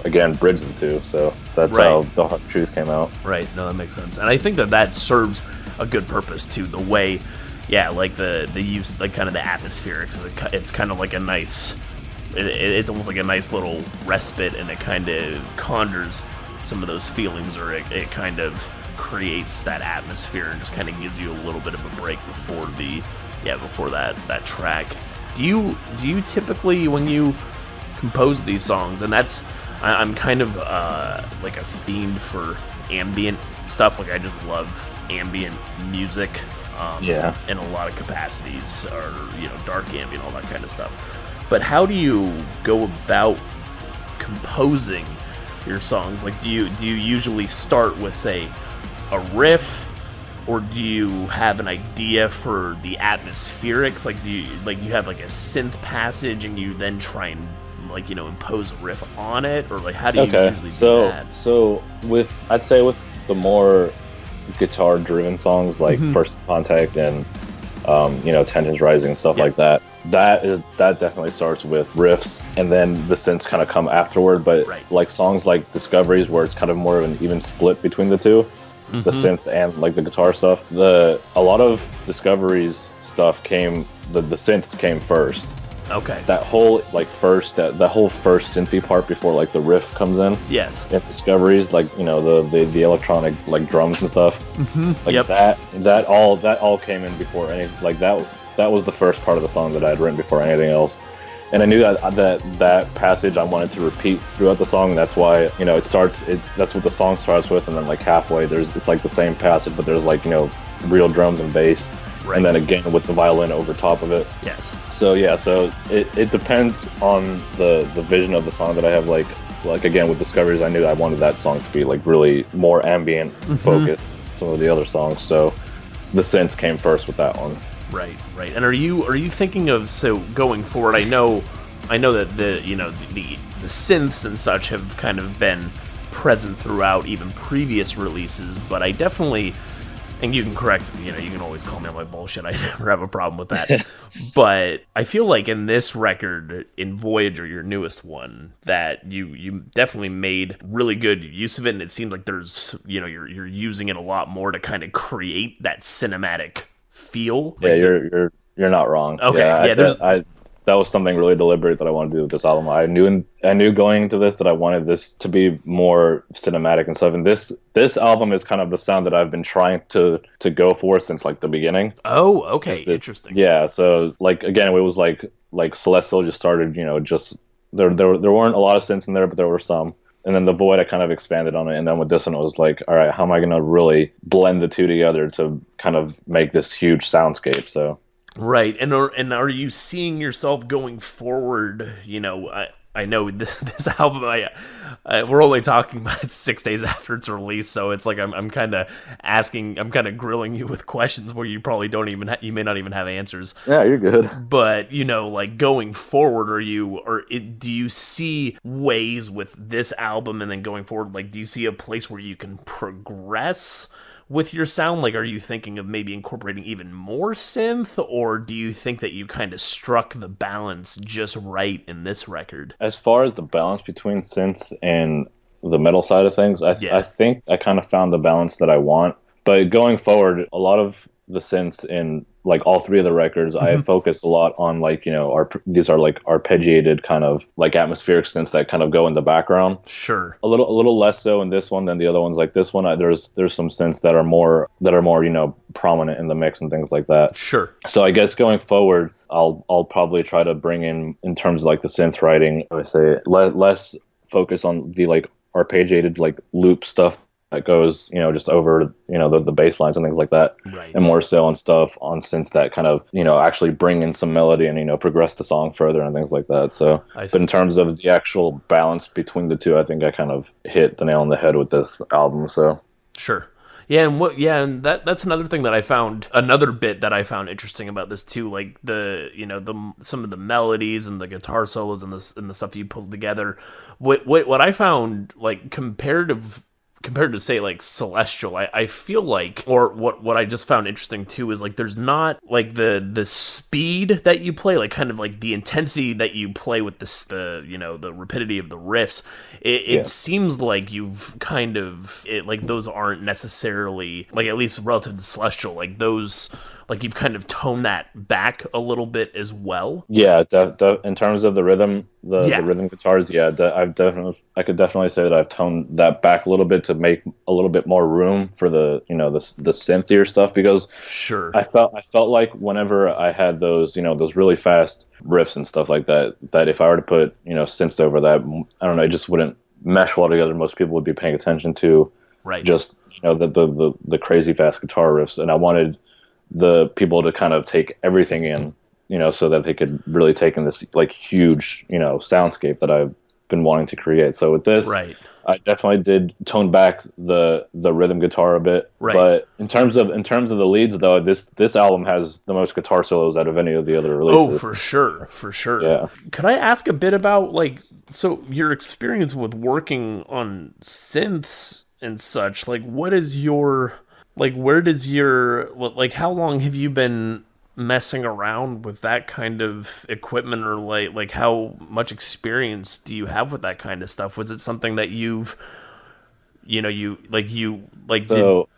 Speaker 2: again, bridge the two. So that's how The Hard Truth came out.
Speaker 1: Right. No, that makes sense, and I think that serves a good purpose too. The way, like the use, like kind of the atmospherics. It's kind of like a nice. It's almost like a nice little respite, and it kind of conjures some of those feelings, or it kind of creates that atmosphere and just kind of gives you a little bit of a break before that track. Do you typically, when you compose these songs, and I'm kind of like a fiend for ambient stuff, like I just love ambient music in a lot of capacities, or dark ambient, all that kind of stuff. But how do you go about composing your songs? Like, do you usually start with, say, a riff, or do you have an idea for the atmospherics? Like, do you have like a synth passage and you then try and impose a riff on it, or like how do you usually do that? So
Speaker 2: I'd say with the more guitar-driven songs like First Contact and Tensions Rising and stuff like that. That definitely starts with riffs, and then the synths kind of come afterward. But like songs like Discoveries, where it's kind of more of an even split between the two, the synths and like the guitar stuff. A lot of Discoveries stuff the synths came first.
Speaker 1: Okay.
Speaker 2: That whole first synthy part before like the riff comes in.
Speaker 1: Yes.
Speaker 2: In Discoveries, like the electronic like drums and stuff. Like that all came in before any that was the first part of the song that I had written before anything else. And I knew that passage I wanted to repeat throughout the song. That's why that's what the song starts with, and then like halfway it's like the same passage, but there's like real drums and bass. Right. And then again with the violin over top of it.
Speaker 1: Yes.
Speaker 2: So it depends on the vision of the song that I have. Like again with Discoveries, I knew I wanted that song to be like really more ambient focused than some of the other songs. So the synths came first with that one.
Speaker 1: Right. And are you thinking of, so going forward? I know that the synths and such have kind of been present throughout even previous releases, but I definitely. And you can correct me, you can always call me on my bullshit. I never have a problem with that. But I feel like in this record, in Voyager, your newest one, that you definitely made really good use of it. And it seems like there's, you're using it a lot more to kind of create that cinematic feel.
Speaker 2: Yeah, you're not wrong.
Speaker 1: Okay,
Speaker 2: that was something really deliberate that I wanted to do with this album. I knew going into this that I wanted this to be more cinematic and stuff. And this album is kind of the sound that I've been trying to go for since like the beginning.
Speaker 1: Oh, okay, interesting.
Speaker 2: Yeah, so like again, it was like Celestial just started. Just there weren't a lot of synths in there, but there were some. and then the Void I kind of expanded on it, and then with this one it was like, all right, how am I gonna really blend the two together to kind of make this huge soundscape? So
Speaker 1: Right, and are you seeing yourself going forward? You know, I know this album. We're only talking about it 6 days after its release, so it's like I'm kind of asking, I'm kind of grilling you with questions where you probably don't even you may not even have answers.
Speaker 2: yeah, you're good.
Speaker 1: But you know, like going forward, do you see ways with this album and then going forward? Like, do you see a place where you can progress with your sound? Like, are you thinking of maybe incorporating even more synth, or do you think that you kind of struck the balance just right in this record?
Speaker 2: As far as the balance between synths and the metal side of things, I think I kind of found the balance that I want. But going forward, a lot of the synths in like all three of the records, I focused a lot on like, you know, these are like arpeggiated kind of like atmospheric synths that kind of go in the background.
Speaker 1: Sure.
Speaker 2: A little less so in this one than the other ones. Like this one, there's some synths that are more you know, prominent in the mix and things like that.
Speaker 1: Sure.
Speaker 2: So I guess going forward, I'll probably try to bring in terms of like the synth writing, I would say less focus on the like arpeggiated like loop stuff that goes, you know, just over, you know, the bass lines and things like that.
Speaker 1: Right.
Speaker 2: And more so on stuff on synths that kind of, you know, actually bring in some melody and, you know, progress the song further and things like that. So, but in terms of the actual balance between the two, I think I kind of hit the nail on the head with this album. So
Speaker 1: sure. Yeah, and that's another thing that I found, another bit that I found interesting about this too, like some of the melodies and the guitar solos and the stuff you pulled together. What I found, like, compared to say like Celestial, I feel like, or what I just found interesting too is like there's not like the speed that you play, like kind of like the intensity that you play with the rapidity of the riffs. It seems like you've kind of like those aren't necessarily, like, at least relative to Celestial, like those, like you've kind of toned that back a little bit as well.
Speaker 2: Yeah, in terms of the rhythm, the rhythm guitars, I could definitely say that I've toned that back a little bit to make a little bit more room for the, you know, the synthier stuff, because
Speaker 1: sure,
Speaker 2: I felt like whenever I had those, you know, those really fast riffs and stuff like that, that if I were to put, you know, synths over that, I don't know, it just wouldn't mesh well together. Most people would be paying attention to just, you know, the crazy fast guitar riffs, and I wanted the people to kind of take everything in, you know, so that they could really take in this like huge, you know, soundscape that I've been wanting to create. So with this, I definitely did tone back the rhythm guitar a bit. Right. But in terms of the leads, though, this album has the most guitar solos out of any of the other releases.
Speaker 1: Oh, for sure.
Speaker 2: Yeah.
Speaker 1: Could I ask a bit about, like, so your experience with working on synths and such? Like, what is your, like, where does your, like, how long have you been messing around with that kind of equipment, or like how much experience do you have with that kind of stuff? Was it something that did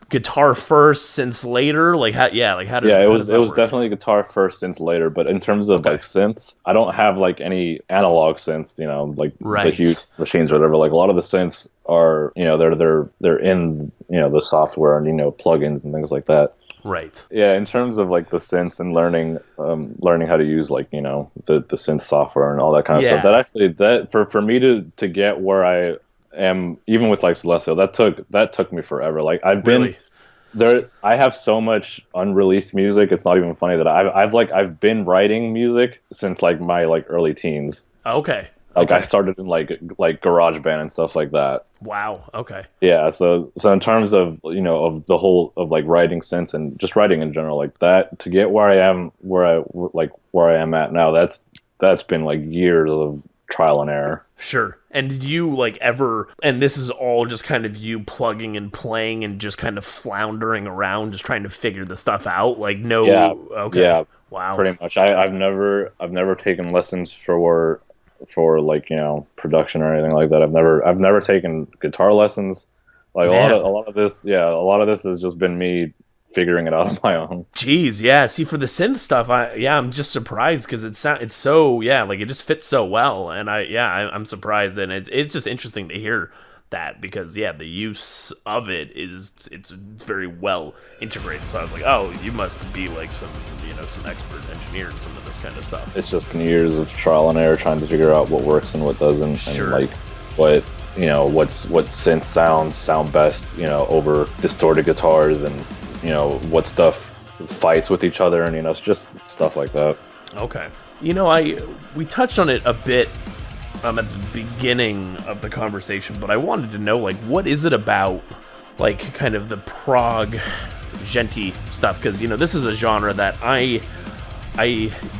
Speaker 1: guitar first, synths later? Like, how does
Speaker 2: it was definitely guitar first, synths later. But in terms of like synths, I don't have like any analog synths, you know, like the huge machines or whatever. Like a lot of the synths are, you know, they're in, you know, the software and, you know, plugins and things like that.
Speaker 1: Right.
Speaker 2: Yeah, in terms of like the synths and learning how to use, like, you know, the synth software and all that kind of stuff. That actually for me to get where I am, even with like Celestial, that took me forever. Like I've been there. I have so much unreleased music. It's not even funny that I've been writing music since like my like early teens.
Speaker 1: Okay.
Speaker 2: Like I started in like GarageBand and stuff like that.
Speaker 1: Wow. Okay.
Speaker 2: Yeah. So in terms of, you know, of the whole of like writing sense and just writing in general, like that, to get where I am at now, that's been like years of trial and error.
Speaker 1: Sure. And did you like ever, and this is all just kind of you plugging and playing and just kind of floundering around, just trying to figure the stuff out? Like, no.
Speaker 2: Yeah.
Speaker 1: Okay.
Speaker 2: Yeah.
Speaker 1: Wow.
Speaker 2: Pretty much. I've never taken lessons for like, you know, production or anything like that. I've never taken guitar lessons. Like a lot of this has just been me figuring it out on my own.
Speaker 1: Jeez, yeah. See, for the synth stuff, I'm just surprised because it's so, like it just fits so well, and I'm surprised, and it's just interesting to hear that, because the use of it it's very well integrated. So I was like, oh, you must be like some expert engineer in some of this kind of stuff.
Speaker 2: It's just been years of trial and error trying to figure out what works and what doesn't, and like what synth sound best, over distorted guitars, and what stuff fights with each other, and it's just stuff like that.
Speaker 1: Okay. We touched on it a bit at the beginning of the conversation, but I wanted to know, like, what is it about, like, kind of the prog djenty stuff? Because, this is a genre that I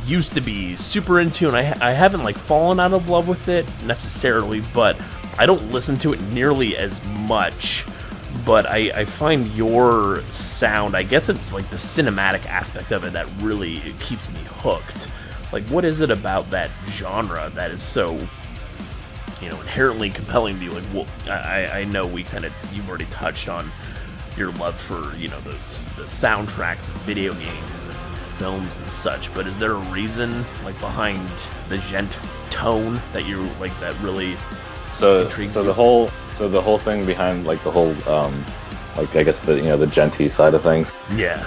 Speaker 1: used to be super into, and I haven't, like, fallen out of love with it necessarily, but I don't listen to it nearly as much. But I find your sound, I guess it's like the cinematic aspect of it that really keeps me hooked. Like, what is it about that genre that is so, inherently compelling to you? Like, well, I know you've already touched on your love for, the soundtracks of video games and films and such, but is there a reason, like, behind the djent tone that you like, that really intrigues you?
Speaker 2: The whole thing behind, like, the whole, like, I guess the djenty side of things.
Speaker 1: Yeah.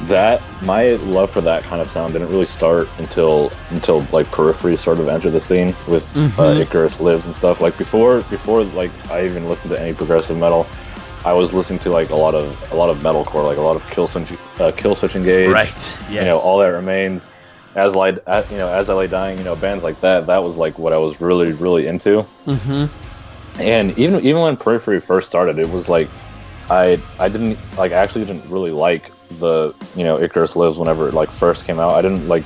Speaker 2: That my love for that kind of sound didn't really start until like Periphery sort of entered the scene with Icarus Lives and stuff. Like before like I even listened to any progressive metal, I was listening to like a lot of metalcore, like a lot of Killswitch Engage.
Speaker 1: Right. Yes.
Speaker 2: All That Remains, As I Lay Dying. Bands like that. That was like what I was really, really into. Mm-hmm. And even when Periphery first started, it was like I actually didn't really like the Icarus Lives whenever it like first came out. I didn't like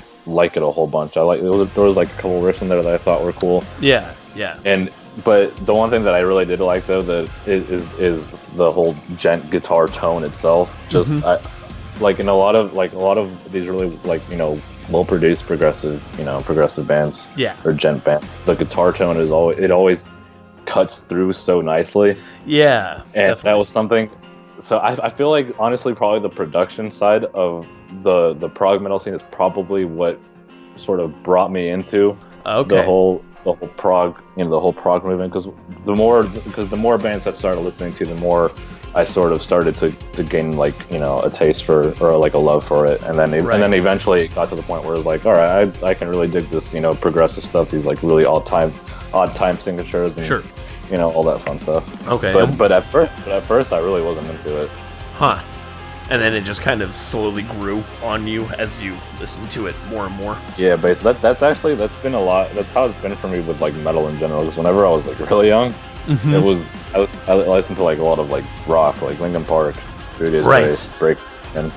Speaker 2: it a whole bunch. There was like a couple riffs in there that I thought were cool.
Speaker 1: Yeah.
Speaker 2: But the one thing that I really did like though that is the whole djent guitar tone itself. Just like in a lot of these really like well produced progressive bands, or djent bands, the guitar tone is always cuts through so nicely.
Speaker 1: Yeah,
Speaker 2: and
Speaker 1: definitely.
Speaker 2: That was something. So I feel like honestly probably the production side of the prog metal scene is probably what sort of brought me into the whole prog the whole prog movement, because the more bands I started listening to, the more I sort of started to gain like a taste for, or like a love for it, and then eventually it got to the point where it was like, all right, I can really dig this progressive stuff, these like really odd time signatures, and
Speaker 1: sure.
Speaker 2: All that fun stuff.
Speaker 1: Okay.
Speaker 2: But at first I really wasn't into it.
Speaker 1: Huh. And then it just kind of slowly grew on you as you listened to it more and more.
Speaker 2: Yeah, basically that's been a lot. That's how it's been for me with like metal in general. Because whenever I was like really young, I listened to like a lot of like rock, like Linkin Park, 3 Days Grace, Break, and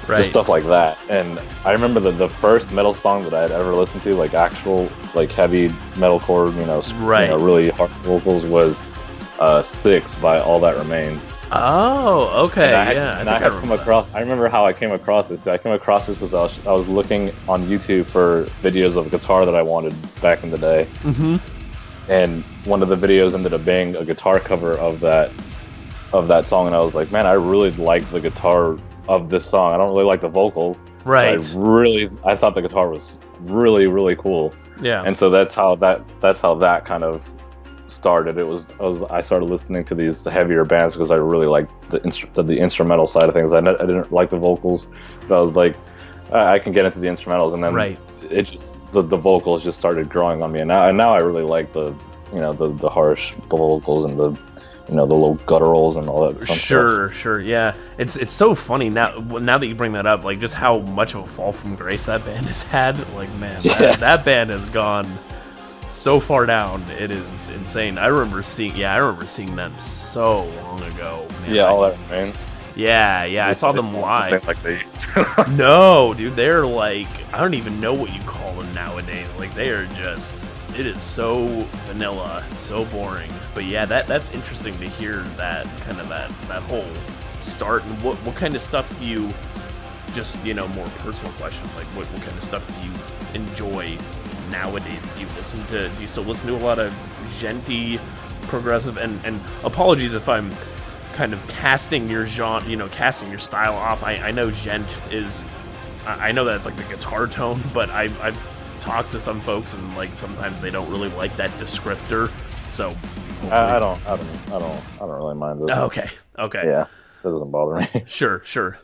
Speaker 2: just stuff like that. And I remember the first metal song that I had ever listened to, like actual like heavy metalcore, really harsh vocals, was 6 by All That Remains.
Speaker 1: Oh, okay.
Speaker 2: I remember how I came across this. I came across this because I was looking on YouTube for videos of a guitar that I wanted back in the day. Mm-hmm. And one of the videos ended up being a guitar cover of that song, and I was like, man, I really like the guitar of this song. I don't really like the vocals.
Speaker 1: Right.
Speaker 2: I thought the guitar was really, really cool.
Speaker 1: Yeah.
Speaker 2: And so that's how that kind of started. I started listening to these heavier bands because I really liked the instrumental side of things. I didn't like the vocals, but I was like, I can get into the instrumentals, and then it just the vocals just started growing on me, and now I really like the harsh vocals and the little gutturals and all that.
Speaker 1: Sure, yeah. It's so funny now that you bring that up, like just how much of a fall from grace that band has had. Like, man, that band has gone so far down. It is insane. I remember seeing them so long ago. Man.
Speaker 2: Yeah, All That Remains.
Speaker 1: Yeah, I saw them live.
Speaker 2: Like they used to.
Speaker 1: No, dude, they're like, I don't even know what you call them nowadays. Like, they are just, it is so vanilla, so boring. But yeah, that's interesting to hear that kind of that whole start. And what kind of stuff do you, just more personal question, like what kind of stuff do you enjoy nowadays? Do you still listen to a lot of djenty progressive? And apologies if I'm kind of casting your genre, casting your style off. I know djent is, I know that it's like the guitar tone, but I've talked to some folks, and like sometimes they don't really like that descriptor. So
Speaker 2: I don't really mind it.
Speaker 1: Okay.
Speaker 2: Yeah, that doesn't bother me.
Speaker 1: Sure.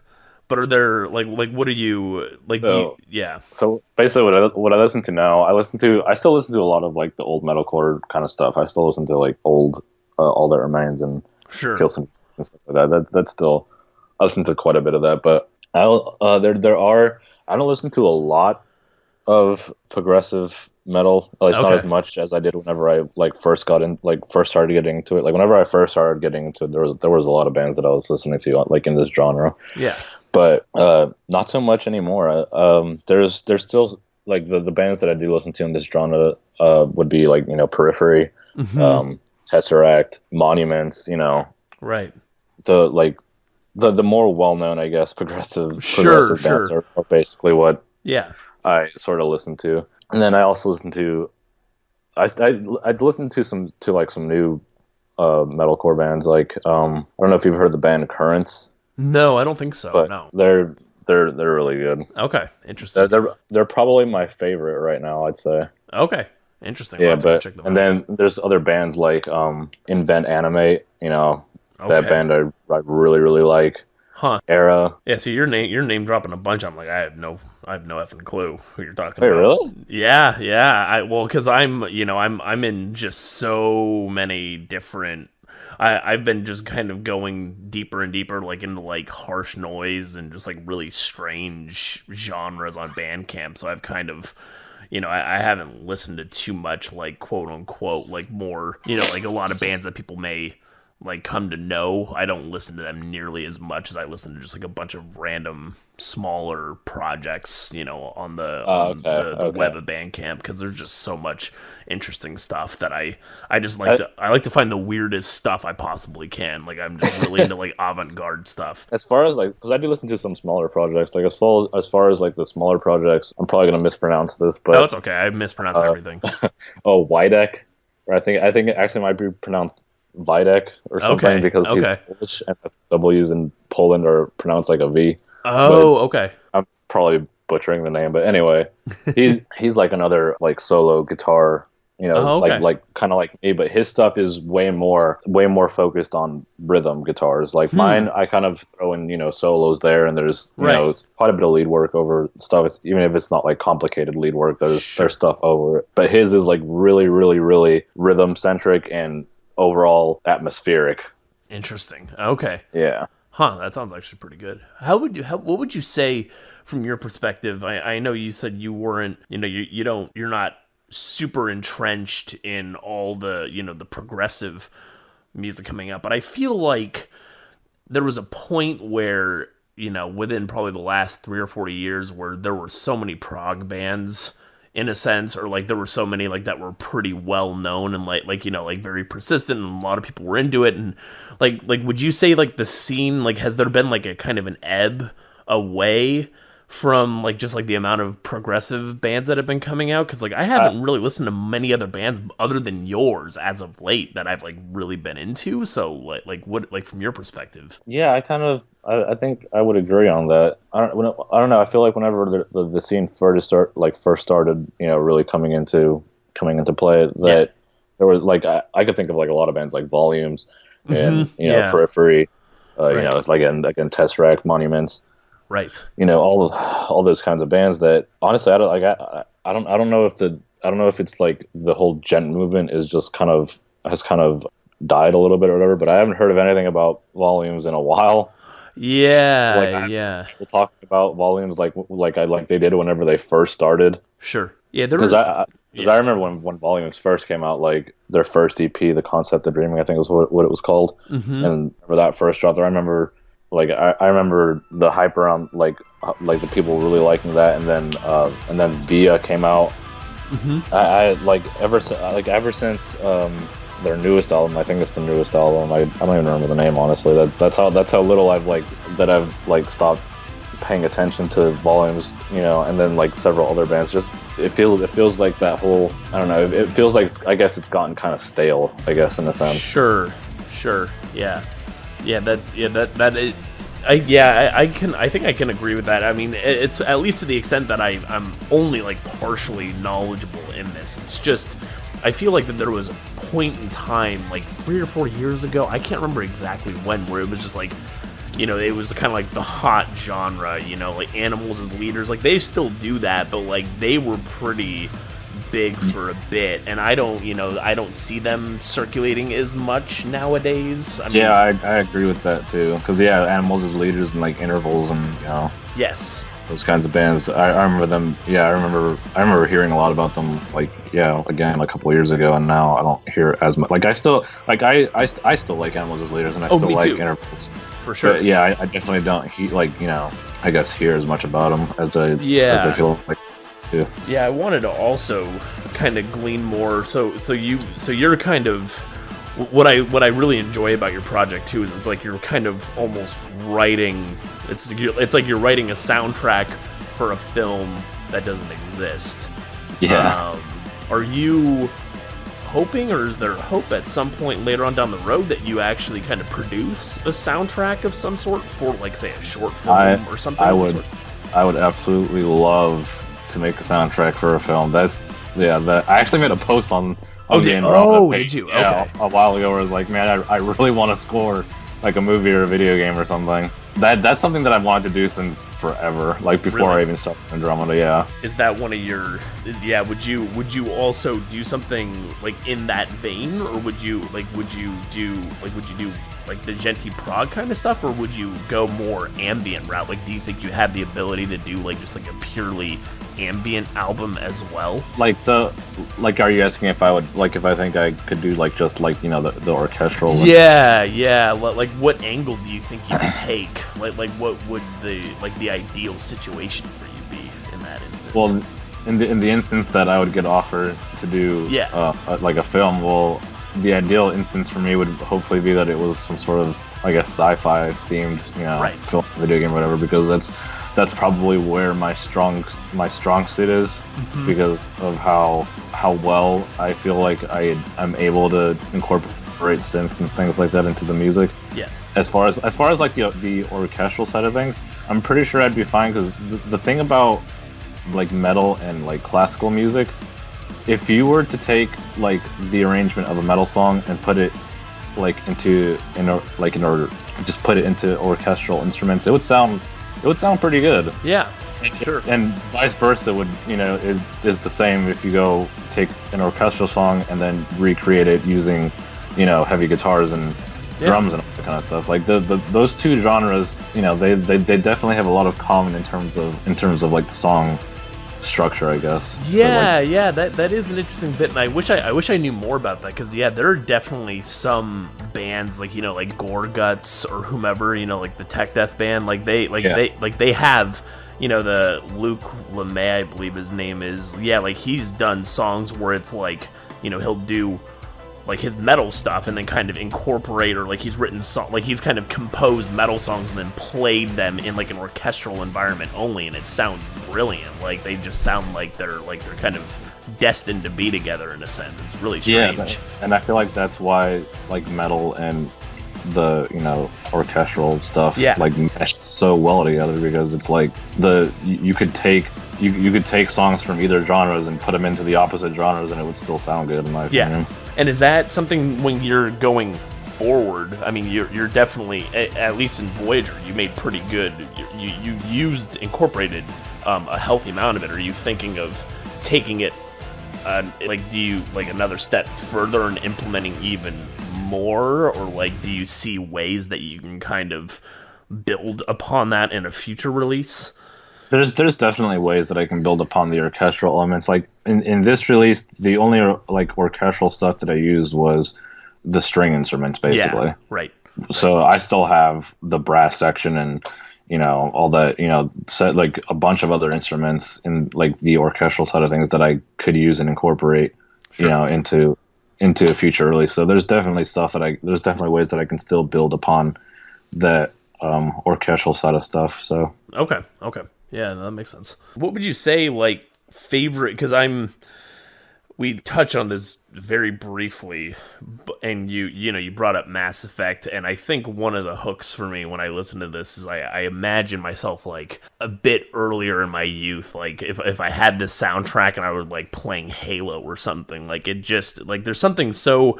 Speaker 1: But are there like what are you like?
Speaker 2: So basically, what I listen to now, I still listen to a lot of like the old metalcore kind of stuff. I still listen to like old All That Remains and
Speaker 1: Sure.
Speaker 2: Kill Some and stuff like that. That's still, I listen to quite a bit of that, but there are, I don't listen to a lot of progressive metal. At least not as
Speaker 1: Okay.
Speaker 2: much as I did whenever I like first got in, like first started getting into it. Like whenever I first started getting into it, there was a lot of bands that I was listening to like in this genre,
Speaker 1: Yeah.
Speaker 2: but not so much anymore. There's still like the bands that I do listen to in this genre would be like, Periphery,
Speaker 1: Hmm.
Speaker 2: Tesseract, Monuments.
Speaker 1: Right.
Speaker 2: The like the more well known, I guess, progressive
Speaker 1: Sure.
Speaker 2: bands
Speaker 1: Sure.
Speaker 2: are basically what
Speaker 1: Yeah.
Speaker 2: I sort of listen to. And then I also listen to I'd listen to some new metalcore bands. Like I don't know if you've heard the band Currents,
Speaker 1: No, I don't think so.
Speaker 2: but
Speaker 1: No.
Speaker 2: they're really good.
Speaker 1: Okay.
Speaker 2: They're
Speaker 1: Interesting.
Speaker 2: they're, they're probably my favorite right now, I'd say.
Speaker 1: Okay. Interesting. We'll
Speaker 2: Yeah,
Speaker 1: have to go
Speaker 2: but
Speaker 1: check them
Speaker 2: and
Speaker 1: out.
Speaker 2: then there's other bands like Invent Animate. That
Speaker 1: Okay.
Speaker 2: band I really really like.
Speaker 1: Huh.
Speaker 2: Era.
Speaker 1: Yeah, so you're name dropping a bunch. I'm like, I have no effing clue who you're talking
Speaker 2: Wait,
Speaker 1: about.
Speaker 2: really?
Speaker 1: Yeah, yeah. Because I'm in just so many different. I've been just kind of going deeper and deeper, like into like harsh noise and just like really strange genres on Bandcamp. So I've kind of, I haven't listened to too much like quote unquote like more, like a lot of bands that people may like come to know. I don't listen to them nearly as much as I listen to just like a bunch of random smaller projects, on the
Speaker 2: Okay,
Speaker 1: the
Speaker 2: okay.
Speaker 1: web of Bandcamp, because there's just so much interesting stuff that I just like to find the weirdest stuff I possibly can. Like I'm just really into like avant-garde stuff.
Speaker 2: As far as like, because I do listen to some smaller projects. Like as far as like the smaller projects, I'm probably gonna mispronounce this,
Speaker 1: No,
Speaker 2: but
Speaker 1: it's okay. I mispronounce
Speaker 2: uh,
Speaker 1: everything.
Speaker 2: Widek, or I think it actually might be pronounced Videk or something
Speaker 1: Okay.
Speaker 2: because he's
Speaker 1: Okay.
Speaker 2: Polish and the W's in Poland are pronounced like a V. But
Speaker 1: Oh, okay.
Speaker 2: I'm probably butchering the name. But anyway, he's like another like solo guitar,
Speaker 1: Oh,
Speaker 2: like
Speaker 1: okay.
Speaker 2: kind of like me, but his stuff is way more focused on rhythm guitars. Like
Speaker 1: Hmm.
Speaker 2: mine, I kind of throw in solos there, and there's
Speaker 1: Right.
Speaker 2: quite a bit of lead work over stuff. Even if it's not like complicated lead work, there's
Speaker 1: Sure.
Speaker 2: stuff over it. But his is like really really really rhythm centric and overall atmospheric.
Speaker 1: Interesting. Okay.
Speaker 2: Yeah.
Speaker 1: Huh, that sounds actually pretty good. What would you say from your perspective? I know you said you weren't, you're not super entrenched in all the, the progressive music coming out, but I feel like there was a point where, within probably the last 3 or 4 years where there were so many prog bands in a sense, or like there were so many like that were pretty well known and like very persistent and a lot of people were into it. And like would you say like the scene, like has there been like a kind of an ebb away from like just like the amount of progressive bands that have been coming out? Because like I haven't really listened to many other bands other than yours as of late that I've like really been into. So like what, like from your perspective?
Speaker 2: Yeah, I think I would agree on that. I don't know. I feel like whenever the scene first started, really coming into play,
Speaker 1: Yeah.
Speaker 2: that there was like I could think of like a lot of bands like Volumes and
Speaker 1: Yeah.
Speaker 2: Periphery,
Speaker 1: Right.
Speaker 2: again Tesseract, Monuments,
Speaker 1: Right.
Speaker 2: all those kinds of bands that honestly I don't know if it's like the whole gent movement is just has kind of died a little bit or whatever, but I haven't heard of anything about Volumes in a while. Like
Speaker 1: Yeah.
Speaker 2: I
Speaker 1: Yeah.
Speaker 2: people talking about Volumes like they did whenever they first started.
Speaker 1: Sure. Yeah. There
Speaker 2: Because
Speaker 1: was.
Speaker 2: I
Speaker 1: Yeah.
Speaker 2: remember when Volumes first came out, like their first EP, The Concept of Dreaming, I think was what it was called.
Speaker 1: Mm-hmm.
Speaker 2: And for that first drop, I remember I remember the hype around like the people really liking that, and then Via came out.
Speaker 1: Mm-hmm.
Speaker 2: I like ever since their newest album. I think it's the newest album. I don't even remember the name honestly. That's how little I've stopped paying attention to Volumes. And then like several other bands. Just it feels like that whole, I don't know. It feels like I guess it's gotten kind of stale. I guess in a sense.
Speaker 1: Sure. Sure. Yeah. Yeah. That is. I think I can agree with that. I mean, it's at least to the extent that I'm only like partially knowledgeable in this. It's just I feel like that there was a point in time like 3 or 4 years ago. I can't remember exactly when, where it was just like, it was kind of like the hot genre. Like Animals as leaders, like they still do that, but like they were pretty big for a bit, and I don't see them circulating as much nowadays. I mean,
Speaker 2: I agree with that too. Because Animals as leaders and like intervals and
Speaker 1: yes,
Speaker 2: those kinds of bands. I remember them. Yeah, I remember hearing a lot about them. Like again a couple of years ago, and now I don't hear as much. Like I still like I still like Animals as leaders, and I still like intervals
Speaker 1: for sure.
Speaker 2: But yeah, I definitely don't I guess hear as much about them as I feel like too.
Speaker 1: Yeah, I wanted to also kind of glean more. So you're kind of what I really enjoy about your project too is it's like you're kind of almost writing. It's like you're writing a soundtrack for a film that doesn't exist.
Speaker 2: Yeah.
Speaker 1: Are you hoping, or is there hope at some point later on down the road that you actually kind of produce a soundtrack of some sort for, like, say, a short film or something?
Speaker 2: I would absolutely love to make a soundtrack for a film. I actually made a post on Game
Speaker 1: did you? Okay.
Speaker 2: A while ago where I was like, man, I really want to score like a movie or a video game or something. That's something that I've wanted to do since forever, like before I even started Andromeda. Yeah.
Speaker 1: Is that one of your? Yeah. Would you also do something like in that vein, or would you do like the Genty prog kind of stuff, or would you go more ambient route? Like, do you think you have the ability to do like just like a purely ambient album as well?
Speaker 2: Are you asking if I think I could do like just like the orchestral?
Speaker 1: Yeah. Like, what angle do you think you could take? Like what would the ideal situation for you be in that instance?
Speaker 2: Well, in the instance that I would get offered to do like a film, well, the ideal instance for me would hopefully be that it was some sort of, I guess, sci-fi themed film, video game, whatever, because that's probably where my strong suit is, because of how well I feel like I'm able to incorporate synths and things like that into the music.
Speaker 1: Yes.
Speaker 2: As far as like the orchestral side of things, I'm pretty sure I'd be fine, because the thing about like metal and like classical music, if you were to take like the arrangement of a metal song and put it like into just put it into orchestral instruments, it would sound pretty good.
Speaker 1: Yeah, sure.
Speaker 2: And vice versa would, it is the same if you go take an orchestral song and then recreate it using, heavy guitars and drums and all that kind of stuff. Like those two genres, they definitely have a lot of common in terms of like the song structure, I guess.
Speaker 1: Yeah, that is an interesting bit, and I wish I knew more about that, because there are definitely some bands like like Gorguts or whomever, like the tech death band, they have the Luke LeMay, I believe his name is, like he's done songs where it's like he'll do like his metal stuff and then kind of incorporate, or like he's written he's kind of composed metal songs and then played them in like an orchestral environment only, and it sounds brilliant. Like they just sound like they're kind of destined to be together in a sense. It's really strange.
Speaker 2: Yeah, and I feel like that's why like metal and the orchestral stuff like mesh so well together, because it's like you could take songs from either genres and put them into the opposite genres and it would still sound good, in my opinion.
Speaker 1: And is that something when you're going forward? I mean, you're definitely, at least in Voyager, you made pretty good. You incorporated a healthy amount of it. Are you thinking of taking it, do you like another step further and implementing even more, or like do you see ways that you can kind of build upon that in a future release?
Speaker 2: There's definitely ways that I can build upon the orchestral elements. Like in this release, the only like orchestral stuff that I used was the string instruments, basically.
Speaker 1: Yeah, right.
Speaker 2: So I still have the brass section and all that, set like a bunch of other instruments in like the orchestral side of things that I could use and incorporate, into a future release. So there's definitely ways that I can still build upon that orchestral side of stuff. So
Speaker 1: okay. Yeah, that makes sense. What would you say, like, favorite? Because we touch on this very briefly, and you brought up Mass Effect, and I think one of the hooks for me when I listen to this is I imagine myself like a bit earlier in my youth, like if I had this soundtrack and I were like playing Halo or something, like it just like there's something so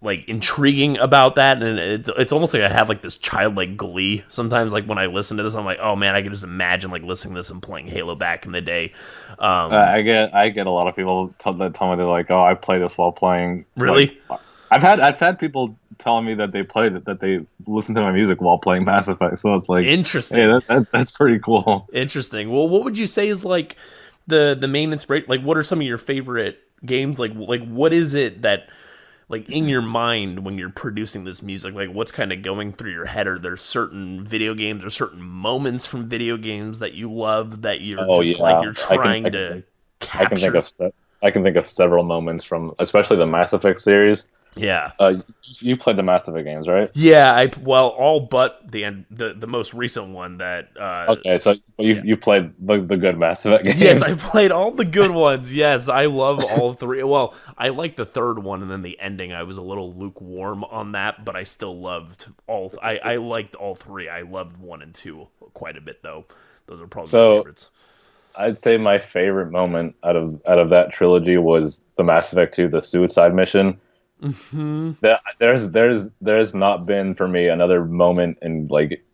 Speaker 1: like intriguing about that, and it's almost like I have like this childlike glee sometimes. Like when I listen to this, I'm like, oh man, I can just imagine like listening to this and playing Halo back in the day.
Speaker 2: I get a lot of people that tell me they're like, oh, I play this while playing.
Speaker 1: Really?
Speaker 2: Like, I've had people telling me that they played it, that they listen to my music while playing Mass Effect. So it's like,
Speaker 1: Interesting.
Speaker 2: Hey, that's pretty cool.
Speaker 1: Interesting. Well, what would you say is like the main inspiration? Like, what are some of your favorite games? Like what is it that like in your mind when you're producing this music? Like, what's kind of going through your head? Are there certain video games or certain moments from video games that you love that you're like you're trying to capture?
Speaker 2: I can think of several moments from, especially the Mass Effect series.
Speaker 1: Yeah.
Speaker 2: You played the Mass Effect games, right?
Speaker 1: Yeah, all but the most recent one that.
Speaker 2: Okay, so you played the good Mass Effect games.
Speaker 1: Yes, I played all the good ones. Yes, I love all three. Well, I liked the third one, and then the ending, I was a little lukewarm on that, but I still loved all. I liked all three. I loved 1 and 2 quite a bit, though. Those are probably my favorites.
Speaker 2: I'd say my favorite moment out of that trilogy was the Mass Effect 2, the suicide mission.
Speaker 1: Mm-hmm.
Speaker 2: There's not been for me another moment in like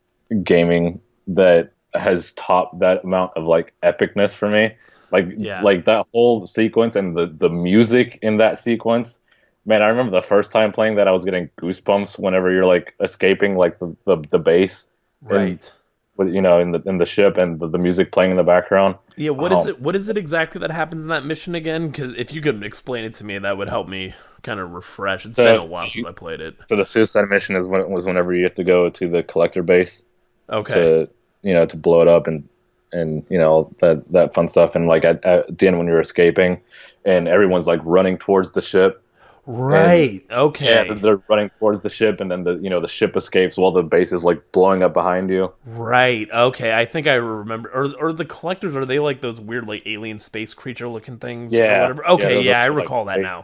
Speaker 2: gaming that has topped that amount of like epicness for me. Like that whole sequence and the music in that sequence. Man, I remember the first time playing that, I was getting goosebumps whenever you're like escaping like the base,
Speaker 1: right?
Speaker 2: With in the ship and the music playing in the background.
Speaker 1: Yeah, what is it exactly that happens in that mission again? Because if you could explain it to me, that would help me kind of refresh. It's been a while since I played it.
Speaker 2: So the suicide mission is whenever you have to go to the collector base.
Speaker 1: Okay.
Speaker 2: To blow it up and that fun stuff, and like at the end when you're escaping, and everyone's like running towards the ship.
Speaker 1: Right. Okay.
Speaker 2: Yeah, they're running towards the ship, and then the ship escapes while the base is like blowing up behind you.
Speaker 1: Right. Okay. I think I remember. Or the collectors, are they like those weird like alien space creature looking things?
Speaker 2: Yeah.
Speaker 1: Or whatever? Okay. Yeah, I
Speaker 2: like
Speaker 1: recall that now.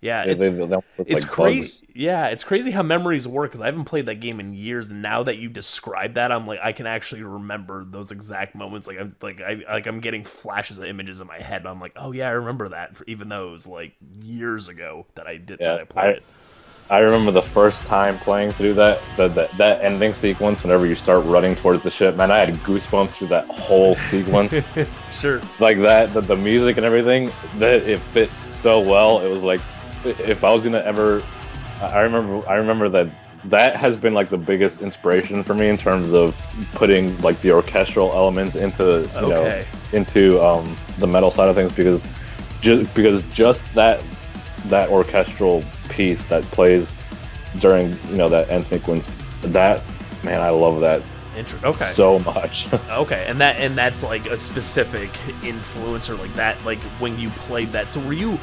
Speaker 1: Yeah,
Speaker 2: it's
Speaker 1: like crazy. Yeah, it's crazy how memories work, because I haven't played that game in years, and now that you describe that, I'm like, I can actually remember those exact moments. Like I'm getting flashes of images in my head. And I'm like, oh yeah, I remember that, even though it was like years ago that I did that I played it.
Speaker 2: I remember the first time playing through that ending sequence. Whenever you start running towards the ship, man, I had goosebumps through that whole sequence.
Speaker 1: Sure.
Speaker 2: Like that, the music and everything, that it fits so well. It was like, if I was gonna ever, I remember that has been like the biggest inspiration for me in terms of putting like the orchestral elements into the metal side of things, because just that orchestral piece that plays during that end sequence, that, man, I love that so much.
Speaker 1: Okay, and that's like a specific influencer like that, like when you played that. So were you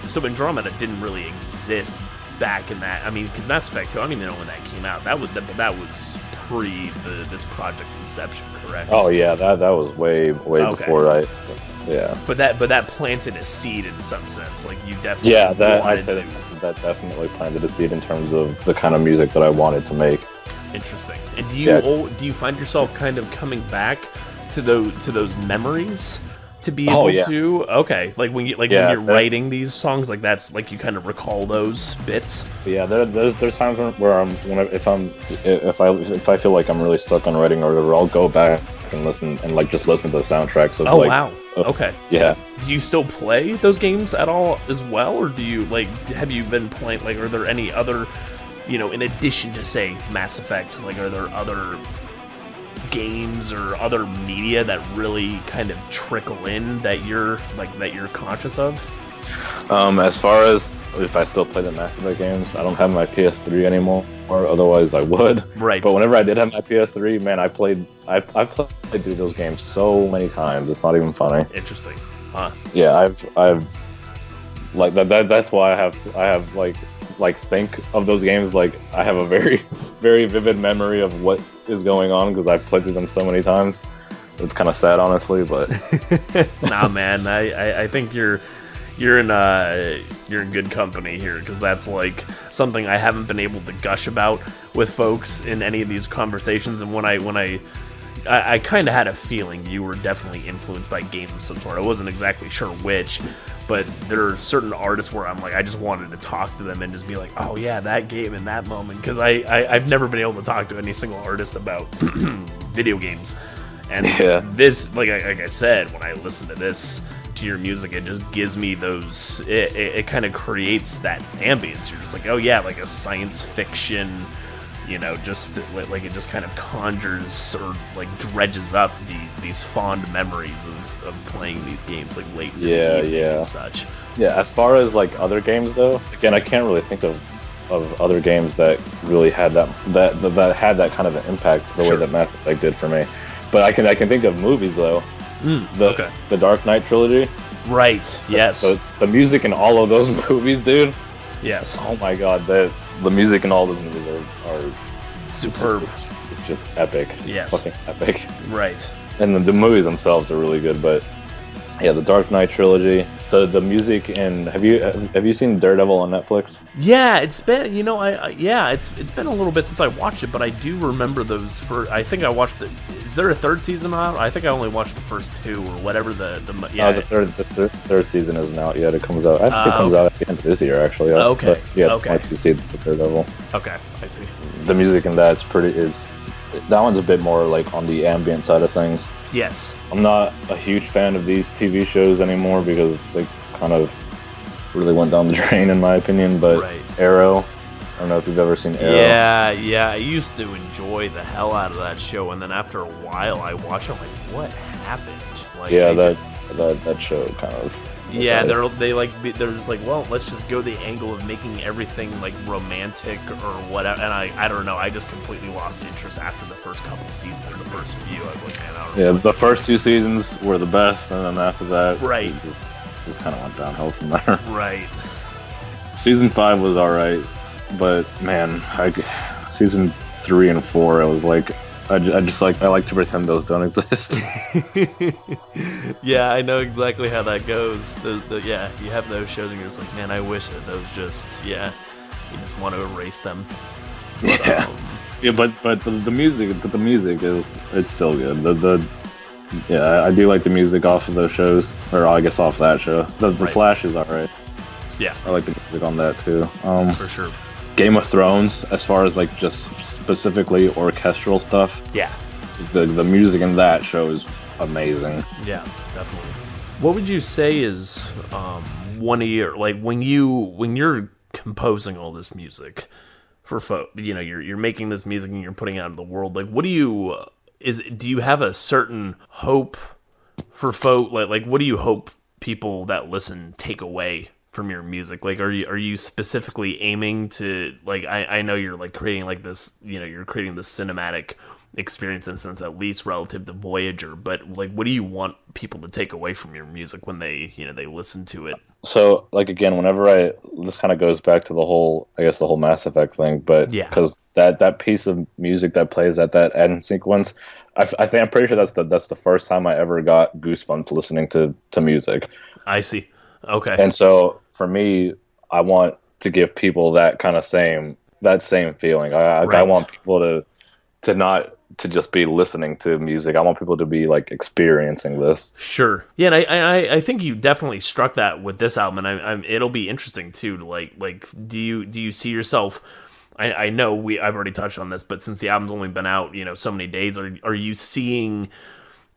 Speaker 1: so Andromeda didn't really exist back in that? I mean, because Mass Effect 2, I don't even know when that came out. That was pre this project's inception, correct?
Speaker 2: Oh yeah, that was way before yeah.
Speaker 1: But that planted a seed in some sense. Like you definitely
Speaker 2: that definitely planted a seed in terms of the kind of music that I wanted to make.
Speaker 1: Interesting. And do you find yourself kind of coming back to those memories to be able to? Okay, like when you're writing these songs, like that's like you kind of recall those bits.
Speaker 2: Yeah, there's times where if I feel like I'm really stuck on writing or whatever, I'll go back and listen to the soundtracks of
Speaker 1: wow. Okay.
Speaker 2: Yeah.
Speaker 1: Do you still play those games at all as well, or do you have you been playing, like, are there any other, in addition to say Mass Effect, like are there other games or other media that really kind of trickle in that you're conscious of?
Speaker 2: As far as if I still play the Mass Effect games, I don't have my PS3 anymore, or otherwise I would.
Speaker 1: Right.
Speaker 2: But whenever I did have my PS3, man, I played through those games so many times. It's not even funny.
Speaker 1: Interesting. Huh.
Speaker 2: Yeah, I've like that. That's why I have like think of those games like I have a very, very vivid memory of what is going on, because I've played through them so many times. It's kind of sad, honestly, but
Speaker 1: nah, man, I think you're in good company here, because that's like something I haven't been able to gush about with folks in any of these conversations. And when I I kind of had a feeling you were definitely influenced by games of some sort. I wasn't exactly sure which, but there are certain artists where I'm like, I just wanted to talk to them and just be like, oh yeah, that game in that moment, because I've never been able to talk to any single artist about video games. And this, like I said, when I listen to this, to your music, it just gives me those, it kind of creates that ambience. You're just like, oh yeah, like a science fiction, just like it just kind of conjures or like dredges up these fond memories of playing these games like late in the evening and such.
Speaker 2: Yeah, as far as like other games though, again, I can't really think of other games that really had that had that kind of an impact the way that Mass Effect did for me. But I can think of movies though. The Dark Knight trilogy.
Speaker 1: Right. Yes.
Speaker 2: The music in all of those movies, dude.
Speaker 1: Yes.
Speaker 2: Oh my God, the music in all those movies are
Speaker 1: superb.
Speaker 2: It's just epic.
Speaker 1: Yes.
Speaker 2: It's fucking epic.
Speaker 1: Right.
Speaker 2: And the movies themselves are really good, but yeah, the Dark Knight trilogy, the music, and have you seen Daredevil on Netflix?
Speaker 1: Yeah, it's been it's been a little bit since I watched it, but I do remember those. I think I watched the. Is there a third season out? I think I only watched the first two or whatever. The
Speaker 2: third season isn't out yet. It comes out. I think it comes out at the end of this year, actually.
Speaker 1: Okay.
Speaker 2: But yeah, it's like 2 seasons of Daredevil.
Speaker 1: Okay, I see.
Speaker 2: The music in that's that one's a bit more like on the ambient side of things.
Speaker 1: Yes. I'm
Speaker 2: not a huge fan of these TV shows anymore because they kind of really went down the drain in my opinion, but Arrow, I don't know if you've ever seen Arrow.
Speaker 1: Yeah, I used to enjoy the hell out of that show, and then after a while I watched it, I'm like, what happened? Like,
Speaker 2: that show kind of...
Speaker 1: Yeah, they're just like, well, let's just go the angle of making everything like romantic or whatever. And I don't know, I just completely lost interest after the first couple of seasons or the first few. I was like, man, I don't know.
Speaker 2: Yeah, the first 2 seasons were the best, and then after that,
Speaker 1: it
Speaker 2: just kind of went downhill from there.
Speaker 1: Right.
Speaker 2: Season 5 was alright, but man, season 3 and 4, I was like, I like to pretend those don't exist.
Speaker 1: Yeah, I know exactly how that goes. You have those shows and you're just like, man, I wish that those you just want to erase them. But,
Speaker 2: but the music it's still good. I do like the music off of those shows, or I guess off that show. The Flash is alright.
Speaker 1: Yeah,
Speaker 2: I like the music on that too.
Speaker 1: For sure.
Speaker 2: Game of Thrones, as far as like just specifically orchestral stuff.
Speaker 1: Yeah.
Speaker 2: The music in that show is amazing.
Speaker 1: Yeah, definitely. What would you say is one of your, like, when you're composing all this music for you're making this music and you're putting it out in the world, like, what do you have a certain hope for folk? Like what do you hope people that listen take away from your music? Like, are you specifically aiming to, like, I know you're like creating like this, you're creating this cinematic experience in a sense, at least relative to Voyager, but like, what do you want people to take away from your music when they listen to it?
Speaker 2: So, like, again, this kind of goes back to the whole Mass Effect thing, but because that piece of music that plays at that end sequence, I'm pretty sure that's the first time I ever got goosebumps listening to music.
Speaker 1: I see. Okay.
Speaker 2: And so for me, I want to give people that kind of same feeling. I want people to not to just be listening to music. I want people to be like experiencing this. Sure.
Speaker 1: Yeah, and I think you definitely struck that with this album, and it'll be interesting too. Like do you see yourself? I know I've already touched on this, but since the album's only been out, so many days, are you seeing?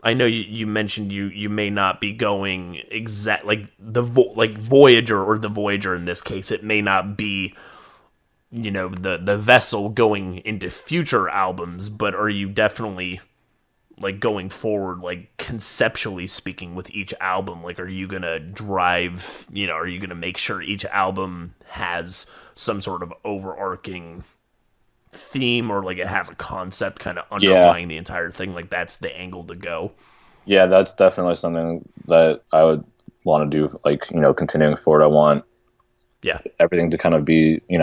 Speaker 1: I know you mentioned you may not be going exact like Voyager, or the Voyager in this case. It may not be, the vessel going into future albums, but are you definitely like going forward, like conceptually speaking, with each album? Like, are you gonna drive? Are you gonna make sure each album has some sort of overarching theme, or like it has a concept kind of underlying the entire thing? Like, that's the angle to go.
Speaker 2: Yeah, that's definitely something that I would want to do. Like, continuing forward, I want everything to kind of be, I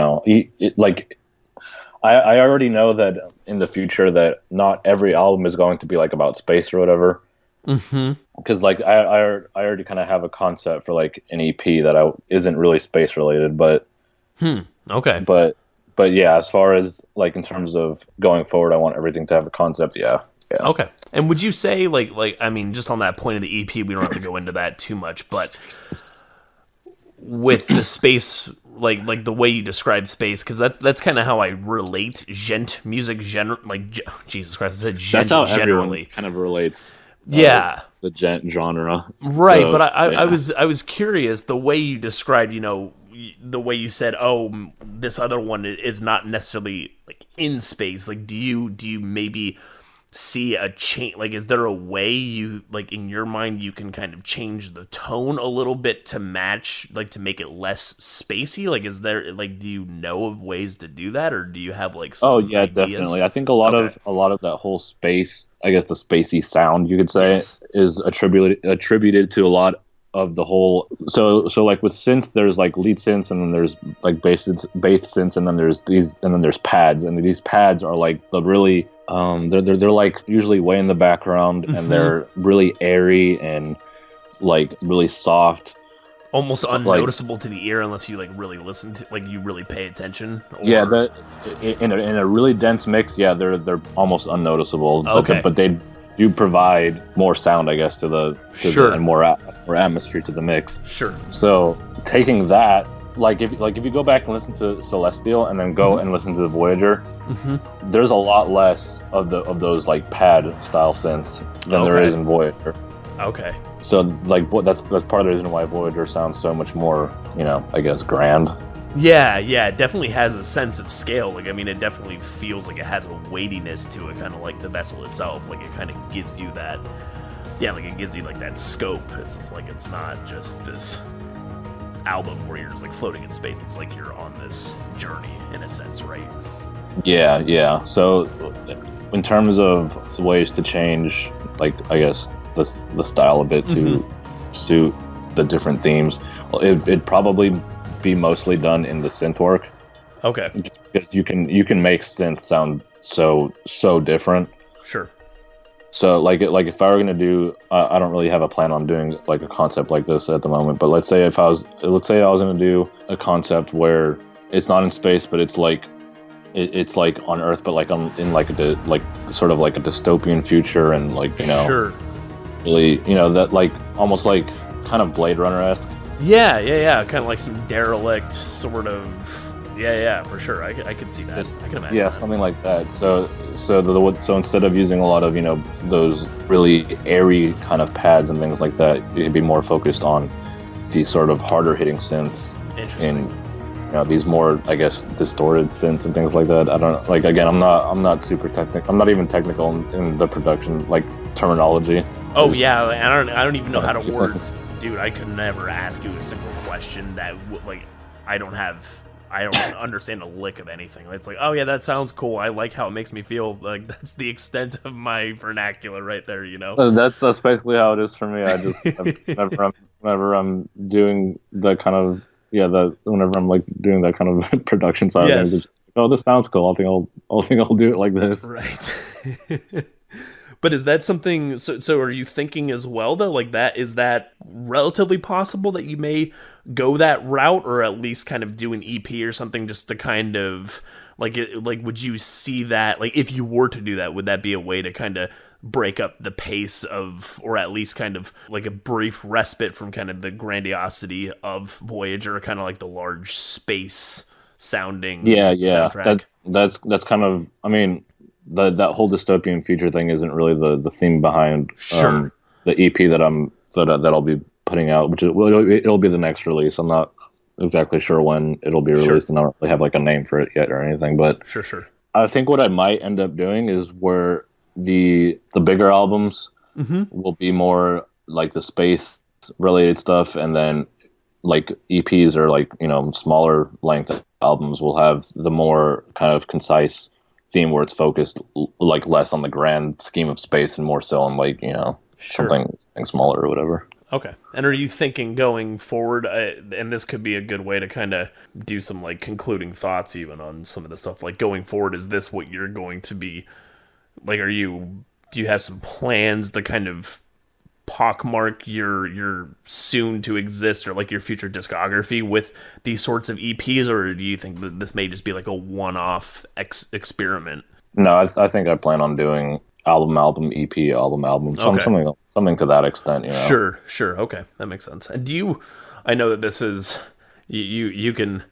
Speaker 2: already know that in the future that not every album is going to be like about space or whatever.
Speaker 1: Mm-hmm.
Speaker 2: Because like I already kind of have a concept for like an EP that isn't really space related, but
Speaker 1: okay.
Speaker 2: But yeah, as far as like in terms of going forward, I want everything to have a concept. Yeah,
Speaker 1: Okay. And would you say like I mean, just on that point of the EP, we don't have to go into that too much, but with the space, like the way you describe space, because that's kind of how I relate gent music Jesus Christ, I said gent
Speaker 2: That's how
Speaker 1: generally.
Speaker 2: everyone kind of relates.
Speaker 1: Yeah.
Speaker 2: The gent genre.
Speaker 1: Right,
Speaker 2: So,
Speaker 1: but I
Speaker 2: yeah.
Speaker 1: I was curious the way you described, the way you said, "Oh, this other one is not necessarily like in space." Like, do you maybe see a change? Like, is there a way you like in your mind you can kind of change the tone a little bit to match, like to make it less spacey? Like, is there like do you know of ways to do that, or do you have like
Speaker 2: Oh
Speaker 1: some
Speaker 2: yeah, definitely.
Speaker 1: ideas?
Speaker 2: I think
Speaker 1: Okay.
Speaker 2: a lot of that whole space, I guess the spacey sound you could say,
Speaker 1: Yes.
Speaker 2: is attributed to a lot of the whole. So like with synths, there's like lead synths, and then there's like bass synths, and then there's pads, and these pads are like the really they're like usually way in the background, and
Speaker 1: Hmm.
Speaker 2: they're really airy and like really soft.
Speaker 1: Almost
Speaker 2: Like
Speaker 1: unnoticeable to the ear unless you like really listen to, like you really pay attention.
Speaker 2: yeah,
Speaker 1: Or
Speaker 2: that in a really dense mix, yeah, they're almost unnoticeable, but
Speaker 1: okay,
Speaker 2: but they do provide more sound, I guess,
Speaker 1: sure,
Speaker 2: and more atmosphere to the mix.
Speaker 1: sure.
Speaker 2: So taking that, like if you go back and listen to Celestial and then go
Speaker 1: Hmm.
Speaker 2: and listen to the Voyager,
Speaker 1: Hmm.
Speaker 2: there's a lot less of those like pad style synths than there is
Speaker 1: Okay,
Speaker 2: in Voyager.
Speaker 1: okay.
Speaker 2: So like that's part of the reason why Voyager sounds so much more, I guess, grand.
Speaker 1: Yeah, yeah, it definitely has a sense of scale. Like, I mean, it definitely feels like it has a weightiness to it, kind of like the vessel itself. Like, it kind of gives you that, yeah, like it gives you like that scope. It's just like it's not just this album where you're just like floating in space. It's like you're on this journey in a sense, right?
Speaker 2: Yeah, yeah. So, in terms of ways to change, like I guess the style a bit
Speaker 1: Hmm.
Speaker 2: to suit the different themes, well, it'd probably be mostly done in the synth work,
Speaker 1: Okay,
Speaker 2: just because you can make synth sound so different.
Speaker 1: sure.
Speaker 2: So like if I were gonna do, I don't really have a plan on doing like a concept like this at the moment. But let's say I was gonna do a concept where it's not in space, but it's like it's like on Earth, but like in like like sort of like a dystopian future, and like
Speaker 1: Sure.
Speaker 2: really that like almost like kind of Blade Runner esque.
Speaker 1: Yeah, yeah, yeah. Kind of like some derelict sort of. Yeah, yeah, for sure. I could see that.
Speaker 2: Just
Speaker 1: I can imagine
Speaker 2: yeah,
Speaker 1: that.
Speaker 2: something like that. So instead of using a lot of those really airy kind of pads and things like that, it'd be more focused on these sort of harder hitting synths
Speaker 1: Interesting.
Speaker 2: and these more, I guess, distorted synths and things like that. I don't like, again, I'm not super technical. I'm not even technical in the production like terminology.
Speaker 1: Oh
Speaker 2: Just,
Speaker 1: yeah, like, I don't even know how to
Speaker 2: just
Speaker 1: word.
Speaker 2: like it's-
Speaker 1: Dude, I could never ask you a single question that like I don't understand a lick of anything. It's like, oh yeah, that sounds cool. I like how it makes me feel. Like that's the extent of my vernacular right there.
Speaker 2: that's basically how it is for me. Whenever I'm doing the kind of whenever I'm like doing that kind of production side of things,
Speaker 1: Yes.
Speaker 2: it's, oh, this sounds cool. I think I'll do it like this.
Speaker 1: Right. But is that something? So are you thinking as well though? Like that is that relatively possible that you may go that route, or at least kind of do an EP or something, just to kind of like would you see that like if you were to do that, would that be a way to kind of break up the pace of, or at least kind of like a brief respite from kind of the grandiosity of Voyager, kind of like the large space sounding
Speaker 2: Yeah.
Speaker 1: soundtrack?
Speaker 2: That's kind of. I mean, that whole dystopian future thing isn't really the theme behind
Speaker 1: Sure,
Speaker 2: the EP that I'll be putting out, which it'll be the next release. I'm not exactly sure when it'll be
Speaker 1: sure,
Speaker 2: released, and I don't really have like a name for it yet or anything. But
Speaker 1: sure, sure.
Speaker 2: I think what I might end up doing is where the bigger albums
Speaker 1: Mm-hmm.
Speaker 2: will be more like the space related stuff, and then like EPs or like smaller length albums will have the more kind of concise theme where it's focused like less on the grand scheme of space and more so on like
Speaker 1: Sure.
Speaker 2: something smaller or whatever.
Speaker 1: Okay. And are you thinking going forward, and this could be a good way to kind of do some like concluding thoughts even on some of the stuff, like going forward, is this what you're going to be like? Do you have some plans to kind of pockmark your soon to exist or like your future discography with these sorts of EPs, or do you think that this may just be like a one-off experiment?
Speaker 2: No, I think I plan on doing album, EP, album, something to that extent, you know.
Speaker 1: Sure. Okay, that makes sense. And do you? I know that this is you can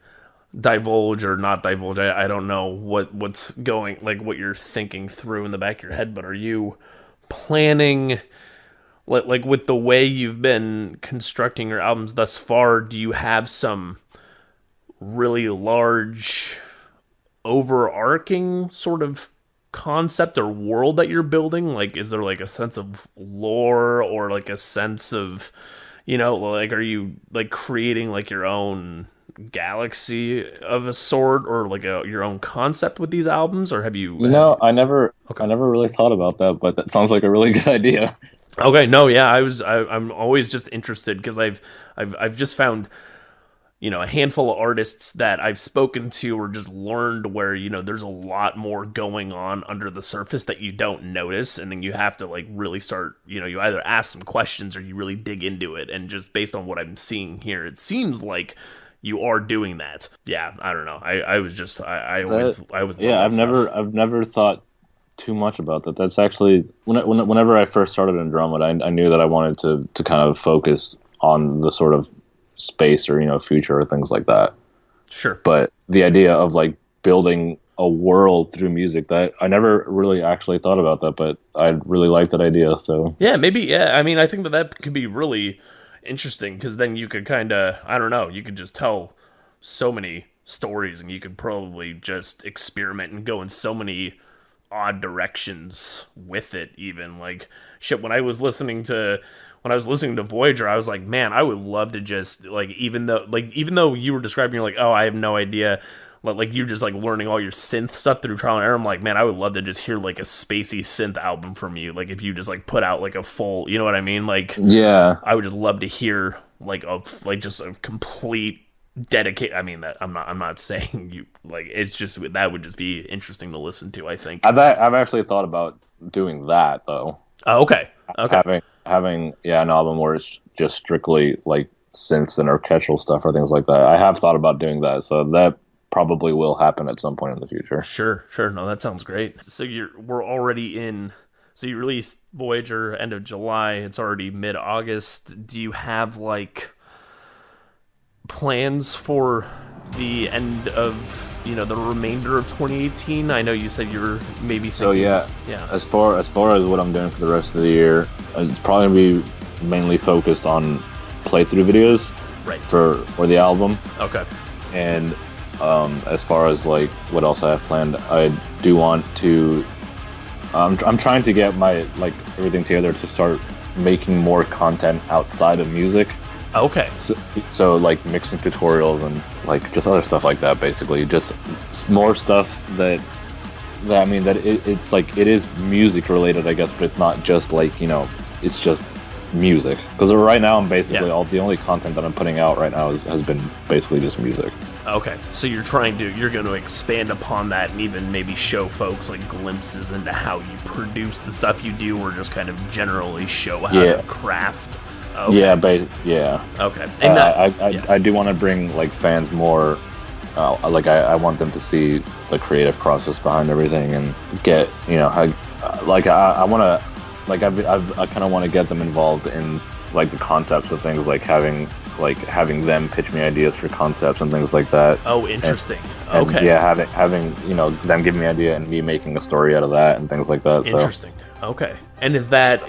Speaker 1: divulge or not divulge. I don't know what's going like what you're thinking through in the back of your head, but are you planning like with the way you've been constructing your albums thus far? Do you have some really large overarching sort of concept or world that you're building? Like, is there like a sense of lore or like a sense of, like, are you like creating like your own galaxy of a sort or like your own concept with these albums, or have you?
Speaker 2: I never really thought about that, but that sounds like a really good idea.
Speaker 1: Okay, no, yeah, I'm always just interested because I've just found a handful of artists that I've spoken to or just learned where, there's a lot more going on under the surface that you don't notice. And then you have to like really start, you either ask some questions or you really dig into it. And just based on what I'm seeing here, it seems like you are doing that. Yeah, I don't know. I was just, I was,
Speaker 2: yeah, I've never thought too much about that. That's actually, whenever I first started in Drumwood, I knew that I wanted to kind of focus on the sort of space or future or things like that.
Speaker 1: Sure.
Speaker 2: But the idea of like building a world through music, that I never really actually thought about that, but I really like that idea. So
Speaker 1: yeah, maybe. Yeah, I mean, I think that could be really interesting because then you could kind of, I don't know, you could just tell so many stories and you could probably just experiment and go in so many odd directions with it. Even like shit, when I was listening to Voyager, I was like, man, I would love to just like, even though you were describing, you're like, oh, I have no idea, like you're just like learning all your synth stuff through trial and error. I'm like, man, I would love to just hear like a spacey synth album from you. Like if you just like put out like a full, you know what I mean? Like,
Speaker 2: yeah,
Speaker 1: I would just love to hear like just a complete dedicate. I mean, that I'm not saying you like, it's just, that would just be interesting to listen to, I think.
Speaker 2: I've actually thought about doing that though.
Speaker 1: Oh, okay.
Speaker 2: Having an album where it's just strictly like synths and orchestral stuff or things like that. I have thought about doing that, so that probably will happen at some point in the future.
Speaker 1: Sure. No, that sounds great. So we're already in. So you released Voyager end of July. It's already mid-August. Do you have like plans for the end of the remainder of 2018? I know you said you were maybe thinking,
Speaker 2: so yeah. As far as what I'm doing for the rest of the year, it's probably gonna be mainly focused on playthrough videos,
Speaker 1: right,
Speaker 2: for the album.
Speaker 1: Okay.
Speaker 2: And as far as like what else I have planned, I do want to. I'm trying to get my like everything together to start making more content outside of music.
Speaker 1: Okay.
Speaker 2: So like mixing tutorials and like just other stuff like that, basically just more stuff that I mean that it's like it is music related, I guess, but it's not just like it's just music. Because right now I'm basically all the only content that I'm putting out right now has been basically just music.
Speaker 1: Okay, so you're going to expand upon that and even maybe show folks like glimpses into how you produce the stuff you do, or just kind of generally show how to craft. Okay.
Speaker 2: Yeah.
Speaker 1: Okay.
Speaker 2: And I do want to bring like fans more. Like I want them to see the creative process behind everything and get I want to like I kind of want to get them involved in like the concepts of things, like having them pitch me ideas for concepts and things like that.
Speaker 1: Oh, interesting.
Speaker 2: Okay. And yeah, having them give me an idea and me making a story out of that and things like that.
Speaker 1: Interesting. Okay. And is that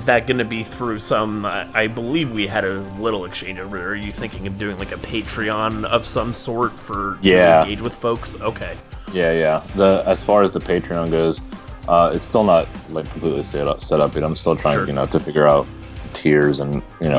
Speaker 1: going to be through some? I believe we had a little exchange over there. Are you thinking of doing like a Patreon of some sort to engage with folks? Okay.
Speaker 2: Yeah. As far as the Patreon goes, it's still not like completely set up yet. I'm still trying, to figure out tiers and all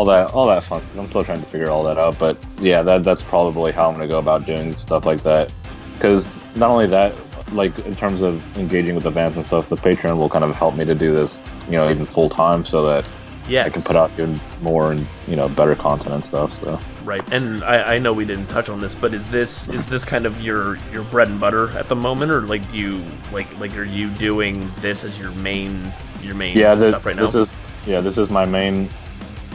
Speaker 2: that fun stuff. I'm still trying to figure all that out, but yeah, that's probably how I'm gonna go about doing stuff like that. Because not only that, like in terms of engaging with the fans and stuff, the Patreon will kind of help me to do this, even full time, so that I can put out even more and better content and stuff. So
Speaker 1: right, and I know we didn't touch on this, but is this kind of your bread and butter at the moment, or like do you like are you doing this as your main stuff right now?
Speaker 2: This is my main.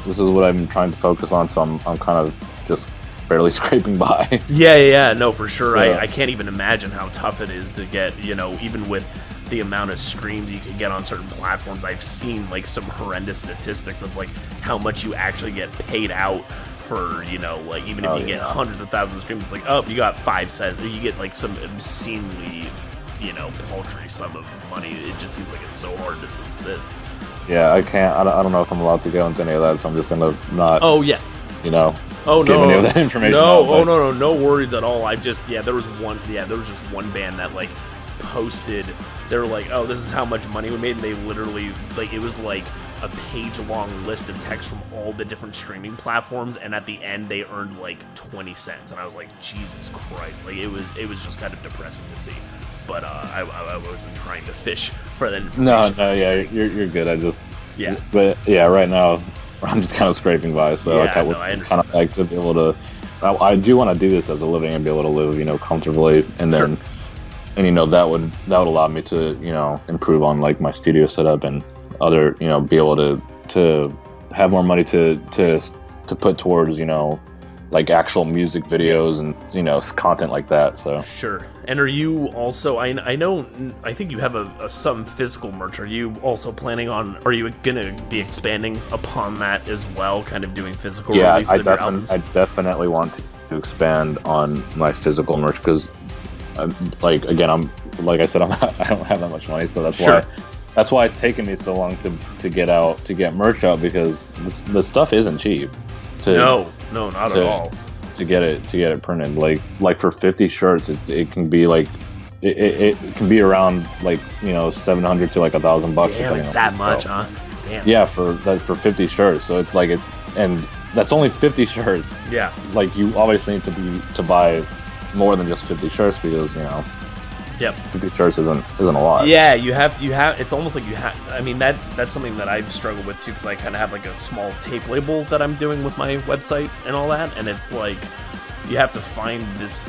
Speaker 2: This is what I'm trying to focus on. So I'm kind of just barely scraping by.
Speaker 1: Yeah, no, for sure. So, I can't even imagine how tough it is to get, even with the amount of streams you can get on certain platforms. I've seen like some horrendous statistics of like how much you actually get paid out for, you know, like even if you get hundreds of thousands of streams, it's like, oh, you got 5 cents, you get like some obscenely, you know, paltry sum of money. It just seems like it's so hard to subsist.
Speaker 2: Yeah, I can't. I don't know if I'm allowed to go into any of that, so I'm just gonna not.
Speaker 1: Oh yeah.
Speaker 2: You know.
Speaker 1: Oh
Speaker 2: give
Speaker 1: no.
Speaker 2: any of that information.
Speaker 1: No.
Speaker 2: Out, but...
Speaker 1: No worries at all. I just there was just one band that like posted. They were like, oh, this is how much money we made, and they literally like it was like a page-long list of text from all the different streaming platforms, and at the end they earned like 20 cents, and I was like, Jesus Christ! Like it was just kind of depressing to see. But I wasn't trying to fish for that information.
Speaker 2: No, yeah, you're good. But yeah, right now I'm just kind of scraping by, so I would kind of like to be able to. I do want to do this as a living and be able to live, you know, comfortably, and then, and you know, that would allow me to, you know, improve on like my studio setup and other, you know, be able to have more money to put towards, you know, like actual music videos and, you know, content like that. So
Speaker 1: sure. And are you also? I know. I think you have some physical merch. Are you also planning on? Are you gonna be expanding upon that as well? Kind of doing physical releases of your albums?
Speaker 2: I definitely want to expand on my physical merch because, like again, like I said, I don't have that much money, so that's why it's taken me so long to get merch out, because the stuff isn't cheap.
Speaker 1: No, not at all.
Speaker 2: To get it printed, like for 50 shirts, it can be like it can be around like, you know, $700 to like $1,000.
Speaker 1: Damn, it's that much, huh? Damn.
Speaker 2: Yeah, for 50 shirts. So it's like and that's only 50 shirts.
Speaker 1: Yeah.
Speaker 2: Like you obviously need to buy more than just 50 shirts, because, you know.
Speaker 1: Yep.
Speaker 2: 50 shirts isn't a lot.
Speaker 1: Yeah, you have. It's almost like you have. I mean, that's something that I've struggled with too, because I kind of have like a small tape label that I'm doing with my website and all that, and it's like you have to find this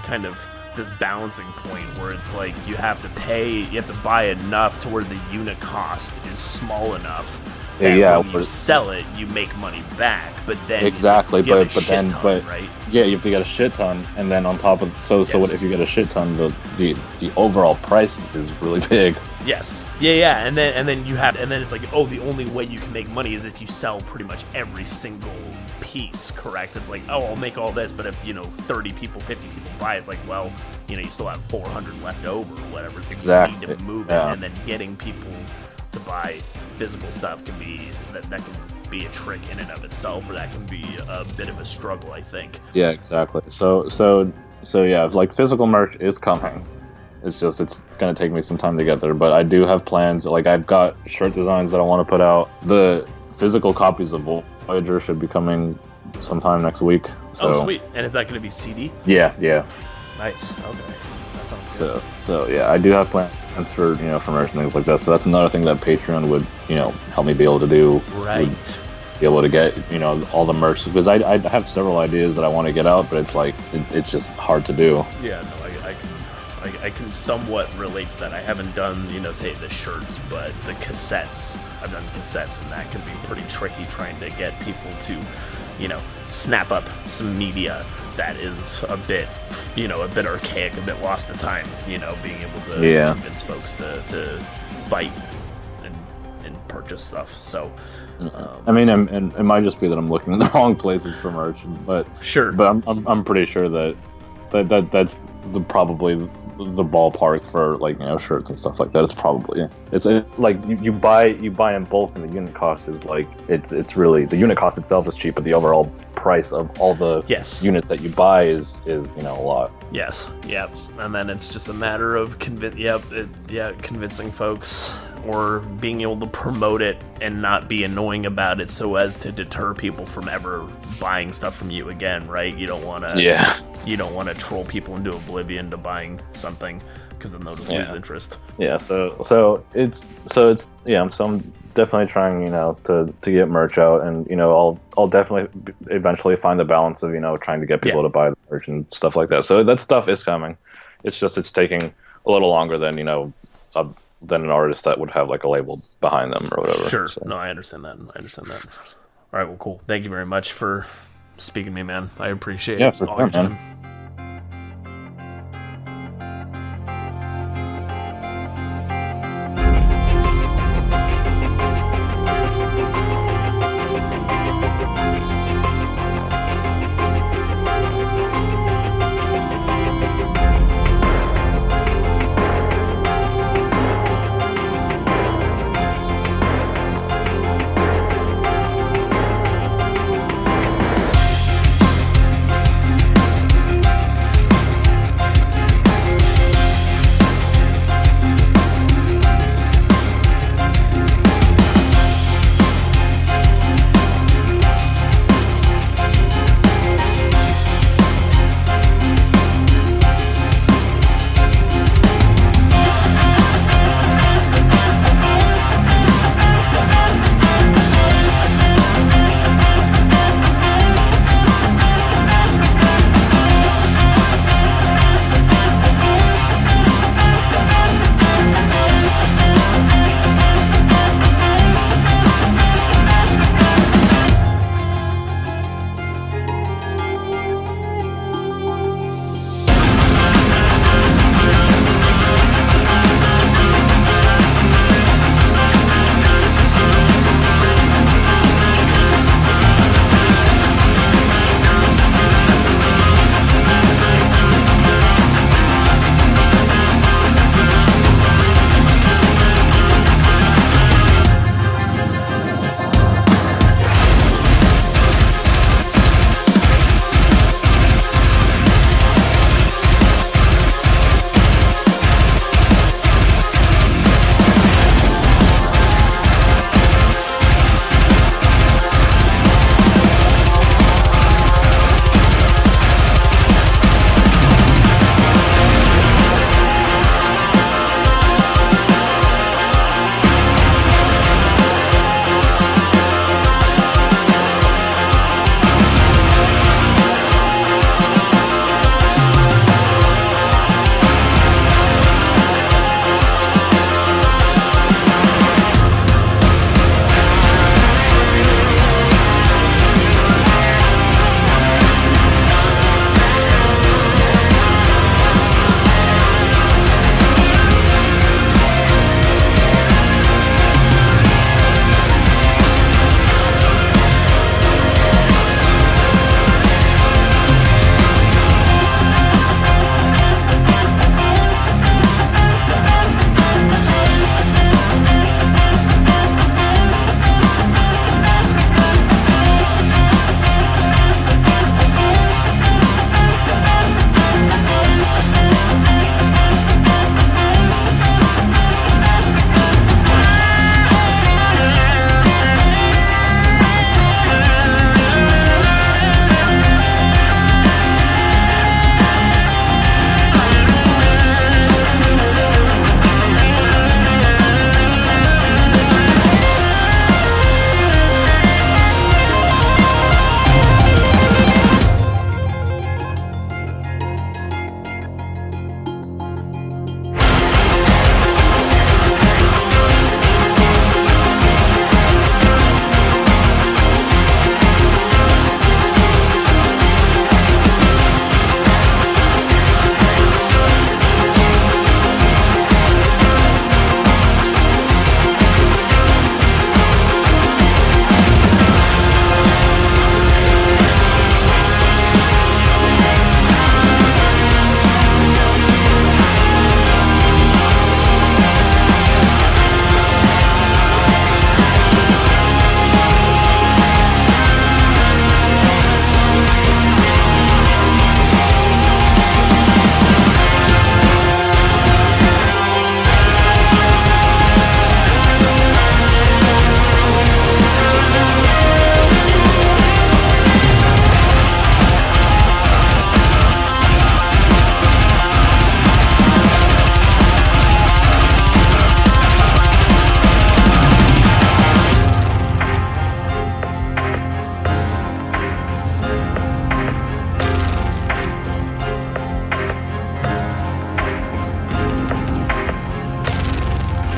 Speaker 1: kind of this balancing point where it's like you have to buy enough to where the unit cost is small enough. When you sell it, you make money back, but then
Speaker 2: exactly,
Speaker 1: right?
Speaker 2: Yeah, you have to get a shit ton, and then on top of what if you get a shit ton, the overall price is really big.
Speaker 1: Yes, yeah, and then you have, and then it's like, oh, the only way you can make money is if you sell pretty much every single piece, correct? It's like, oh, I'll make all this, but if, you know, 30 people, 50 people buy, it's like, well, you know, you still have 400 left over or whatever. It's like
Speaker 2: exactly.
Speaker 1: You need to move it, and then getting people to buy physical stuff can be that can be a trick in and of itself, or that can be a bit of a struggle, I think.
Speaker 2: Yeah, exactly. So yeah, like physical merch is coming. It's gonna take me some time to get there, but I do have plans. Like I've got shirt designs that I want to put out. The physical copies of Voyager should be coming sometime next week. So.
Speaker 1: Oh, sweet! And is that gonna be CD?
Speaker 2: Yeah.
Speaker 1: Nice. Okay, that sounds good.
Speaker 2: So yeah, I do have plans for, you know, for merch and things like that. So that's another thing that Patreon would, you know, help me be able to do.
Speaker 1: Right.
Speaker 2: Be able to get, you know, all the merch, because I have several ideas that I want to get out, but it's like it's just hard to do.
Speaker 1: Yeah, no, I can somewhat relate to that. I haven't done, you know, say the shirts, but the cassettes. I've done cassettes, and that can be pretty tricky trying to get people to, you know, snap up some media that is a bit archaic, a bit lost to time, you know, being able to convince folks to bite and purchase stuff. So,
Speaker 2: I mean, and it might just be that I'm looking in the wrong places for merch, but
Speaker 1: sure.
Speaker 2: But I'm pretty sure that's probably the ballpark for, like, you know, shirts and stuff like that. It's like you buy in bulk, and the unit cost is like it's really, the unit cost itself is cheap, but the overall price of all the units that you buy is, you know, a lot.
Speaker 1: Yes. Yep. And then it's just a matter of convincing folks, or being able to promote it and not be annoying about it, so as to deter people from ever buying stuff from you again, right? You don't want to troll people into oblivion to buying something, because then they'll just lose interest.
Speaker 2: Yeah. So I'm definitely trying, you know, to get merch out, and, you know, I'll definitely eventually find the balance of, you know, trying to get people to buy the merch and stuff like that. So that stuff is coming. It's just it's taking a little longer than, you know, than an artist that would have like a label behind them or whatever.
Speaker 1: Sure.
Speaker 2: So.
Speaker 1: No, I understand that. All right. Well, cool. Thank you very much for speaking to me, man. I appreciate
Speaker 2: all
Speaker 1: your time.
Speaker 2: Man.